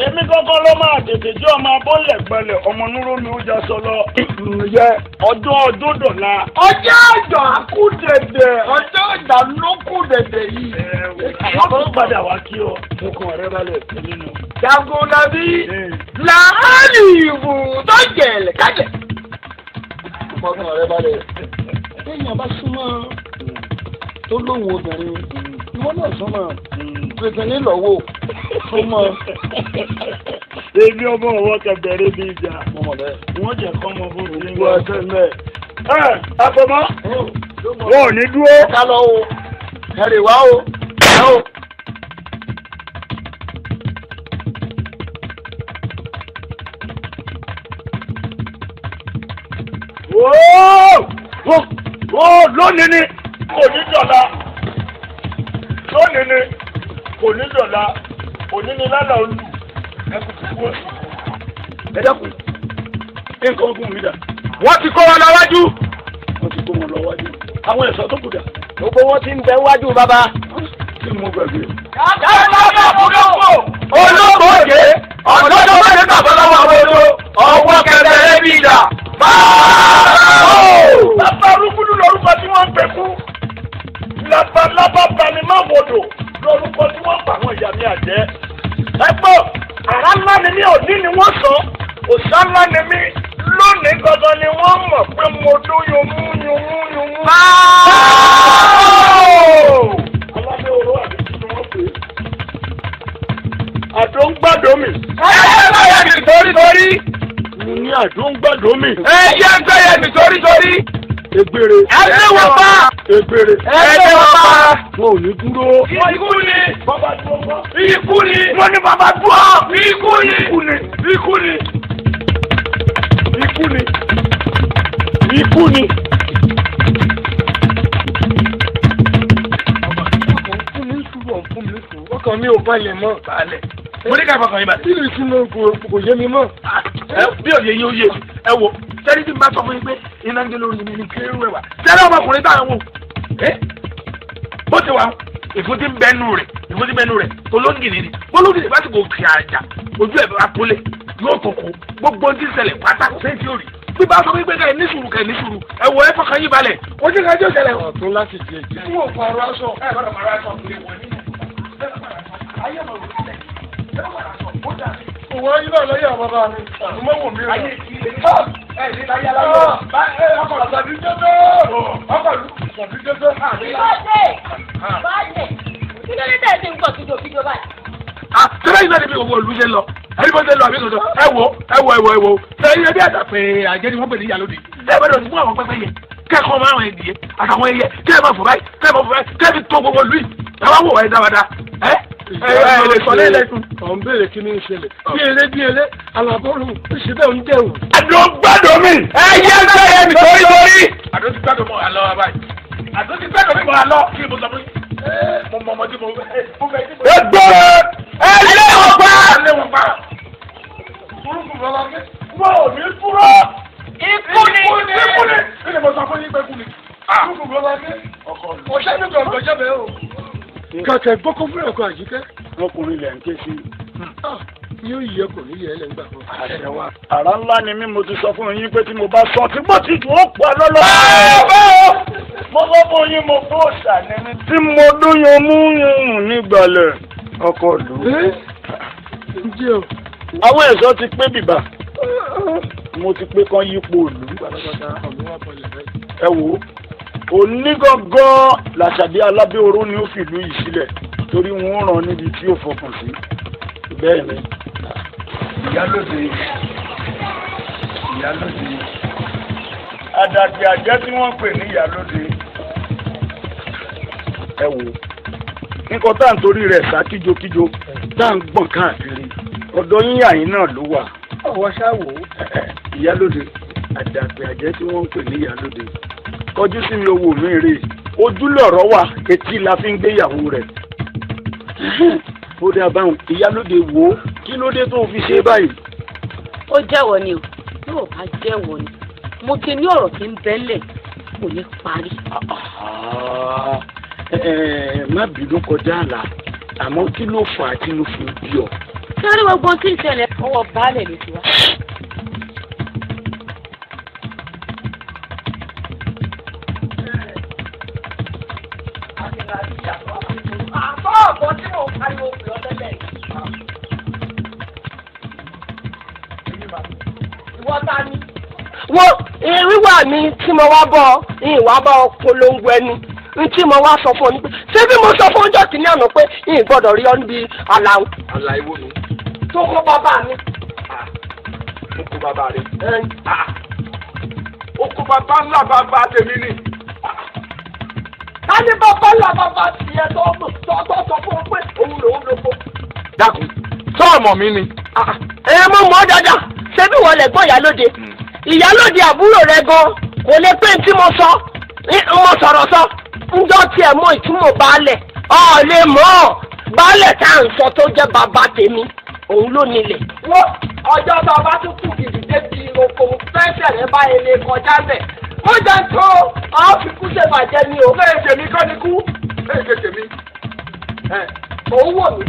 èmi gangan ló máa tètè jẹ́ ọmọ abọ́lẹ̀ gbẹlẹ̀ ọmọ núró mi ó já sọlọ. ọdún dọ̀la. ọjọ́ àjọ àkúdẹ̀dẹ̀ ọjọ́ àjà ló kúdẹ̀dẹ̀ yìí. wọ́n tó padà wá kí ọ. ọkàn rẹ balẹ̀ nínú. Jagunlá bí làálì ìbò tó jẹ̀lẹ̀ kájẹ̀. ọkàn rẹ balẹ̀. téèyàn bá súnmọ́ tó lóhùn obìnrin ìwọ náà súnmọ́ pèsè nílọ́wọ́ súnmọ́. èmi ọmọ ọwọ́ kẹbẹ̀rẹ̀ bí ìjà wọ́n jẹ́ kọ́ ọmọ bó ti ń lọ ẹsẹ̀ mẹ́. àfọmọ́ wọn ò ní dúró. ká lọ o ẹrì wá o ẹ o. lónìí ni kò ní dọ̀la lónìí ni kò ní dọ̀la òní ni lálẹ́ olú ẹ kò sí kú òsì. ẹ dẹ́kun nǹkan ogun mi dà. wọ́n ti kó wọn lọ wájú. wọ́n ti kó wọn lọ wájú. àwọn ẹ̀ṣọ́ tó kù dà. gbogbo wọn ti ń bẹ wájú bàbá. kí ni mo gbàgbé. olóògbé òjé ọ̀dọ́ tó bá dé bàbá lọ́wọ́ àwọn olóró ọwọ́ kẹ̀kẹ́ bí ìjà. bàbá arúgbúdú lórúkọ tí wọ́n ń pè kú. labalábá bani má wodò lórúkọ tí wọ́n pa àwọn ìyá mi àjẹ́. ẹ gbọ́ àrá ńlá ni mí òní ni wọ́n sọ òṣà ńlá ni mí lónìí gangan ni wọ́n mọ̀ pé mo dó yomú. alábẹ́ oró àbí kí ni wọ́n pè é. àdó ń gbàdó mi. ẹyẹ mi torítorí. mo ní àdó ń gbàdó mi. ẹyẹ mi torítorí. Egbere. Ẹgbẹ́ wọn pa. Egbere. Ẹgbẹ́ wọn pa. Wọn ò ní dúró. Ikú ni. Bàbá dúró bá. Ikú ni. Wọ́n ní bàbá dúró. Ikú ni. Ikú ni. Ikú ni. Ikú ni. Fún mi sùn. Ọkàn mi ò balẹ̀ mọ́. Balẹ̀. Mo ní ká fọkàn yín balẹ̀. Kí ni ìtumọ̀ kò yé mi mọ́? Bí òye yín ó yé ẹ wò sẹ́ni tí n bá sọ fún yín pé iná ń dé lórí mi ní kéré wẹ̀wà. Sẹ́ni ọmọkùnrin táwọn wò bó ti wà ìfún tí ń bẹ́nu rẹ̀ olóńgìrì ni olóńgìrì bá ti kò kì àjà ojú ẹ̀ bá kólé yóò tó kú gbogbo ti ṣẹlẹ̀ pátá kò sẹ́ni tí ó rí. Bí bá sọ fún yín pé ká ẹ ní sùúrù ẹ wò ẹ fọkàn yín balẹ̀ ojú ká jọ ṣẹlẹ̀. Ọ̀tún láti di èjì. Fún òkú ọ̀rọ̀ aṣọ ẹ bá dọ̀ mọ̀ra aṣọ kiri wọ̀ nínú ayé ọmọ òwúrọ̀ sílẹ̀ ẹ bá wà aṣọ ó dà sí. Òwò ayé náà lọ́yẹ̀ àwọn bàbá mi. Àmọ́ wò mí rẹ̀. Ayé ìkílé ẹ ní láyé aláwọ̀ ọkọ̀ Àtàbí jẹ́jẹ́. ọkọ̀ lù. Àtàbí jẹ́jẹ́. Báyẹ̀ kí ló dé tẹ̀ sí nǹkan fídíò báyìí? Tẹ́lẹ̀ yìí náà ni bí gbogbo olú ṣe lọ. Ẹni bó ṣe lọ àbí sọ̀tọ̀ ẹ wo. Tẹ́lẹ̀ yẹn bí àtàpé àjẹ́ ni wọ́n pè ní ìyàlódì. Ẹ bẹ́ẹ̀ lọ sí fún àwọn pẹ́pẹ́ yẹn. Kẹ́kọ̀ọ́ máa wọn ìdíyẹ àtàwọn ẹyẹ kẹ́ ẹ máa fò báyìí kẹ́ ẹ fi tó gbogbo olú yìí. Ẹ wá wò wáyé dáadáa. lè sọ lẹ́lẹ́kùn. ọ̀ ń béèrè kí ni ń ṣẹlẹ̀ bí eré alábọ́ọ̀lù ń ṣe bẹ́ẹ̀ ń dẹ̀wò. àdó gbádùn mi. ẹ yẹ ń sẹ́yẹ mi torí. àdó ti gbádùn mọ́ àlọ́ wa báyìí. àdó ti gbádùn mi mọ́ àlọ́ kí mo sọ fún yín. mo mọ ọmọdé mo fẹ́. ẹ gbọ́ ẹ lé wọn pa. ẹ lé wọn pa. burúkú bàbá mi. wọ́n ò ní dúró. ikú ni. kí ni mo sọ fún yín pé kú ni. burúkú bàbá mi. ọ̀sẹ̀ mi gbọ̀ngàn jẹ́ bẹ́ẹ̀ o. kàkẹ́ gbọ́kọ́ fún ẹ̀kọ́ àjíkẹ́. ọkùnrin lẹ̀ ń ké sí. yóò yẹ kò ní yẹ ẹ lẹ́gbàá fún. àrà ńlá ni mí mo ti sọ fún yín pé tí mo bá sọ tí mo ti dùn ó pa lọ́lọ́. mo sọ fún yín mo kó ṣàní. tí mo dúnyàn mú yín nígbàlẹ̀ ọkọ̀ lù. ǹjẹ́ o. àwọn ẹ̀ṣọ́ ti pé bìbà mo ti pé kán yípo òlù. ẹ wò ó onígangan làṣàbí alábẹ́oró ni ó fìlú yìí sílẹ̀ torí wọ́n ràn níbi tí ó fọkàn sí bẹ́ẹ̀ ni. ìyálóde àdàkì àjẹ́ tí wọ́n pè ní ìyálóde ẹ wò nǹkan tá à ń torí rẹ̀ sá kíjokíjo tá à ń gbọ̀n káàkiri ọ̀dọ̀ yín àyín náà ló wà. ọwọ́ ṣáwó. ìyálóde àdàkì àjẹ́ tí wọ́n pè ní ìyálóde kọjú sí mi owó mi rè ojú lọ̀rọ̀ wà etí la fi ń gbéyàwó rẹ̀. ó dá báwọn ìyálóde wò ó kí ló dé tó fi ṣe báyìí. ó jẹ́wọ́ ni o yóò bá jẹ́wọ́ ni mo ti ní ọ̀rọ̀ tí ń bẹ́lẹ̀ kò ní parí. má bínú kọjá àlà àmọ́ kí ló fà á tí ló fi bí ọ. sáré gbogbo tí ń ṣẹlẹ̀ ọwọ́ baálẹ̀ ló ti wá. ọ̀pọ̀ tí mò ń pariwo pè ọ́ tẹ́lẹ̀. ìwọ ta ni. wíwà mi tí mo wá bọ̀ ìwà bá polongo ẹni n tí mo wá sọ fún ọ ní pé ṣé bí mo sọ fún ọjọ́ kìíní àná pé ìyìn gbọ́dọ̀ rí ọ níbi àlàó. àlàyé wo ni. tó kó bàbá mi. ó kó bàbá rẹ. ó kó bàbá ńlá bàbá tèmi ni. ká ní bàbá ńlá bàbá tiẹ̀ tó sọ fún ọ pé òun lòún lóko. dákun sọ ọmọ mi ni. ẹ mọ̀ mọ́ dáadáa ṣé bí wọ́n lè gbọ́ ìyálóde ìyálóde àbúrò rẹ gan kò lè pé tí mo sọ mo sọ̀rọ̀ sọ ńjọ́ tiẹ̀ mọ ìtumọ̀ baálẹ̀ ọ̀ lè mọ̀ ọ́ baálẹ̀ tá à ń sọ tó jẹ́ bàbá tèmi òun ló nílẹ̀. wọ́n ọjọ́ tó bá tún kù gidi débi oko fẹ́sẹ̀ rẹ báyìí lè kọjá bẹ̀ ó jẹ́ tó ọ́ fi kú ṣèbàjẹ́ ni o. bẹ́ẹ̀ tèmi kọ́ ni kú. bẹ́ẹ̀ tèmi. òun wò mí.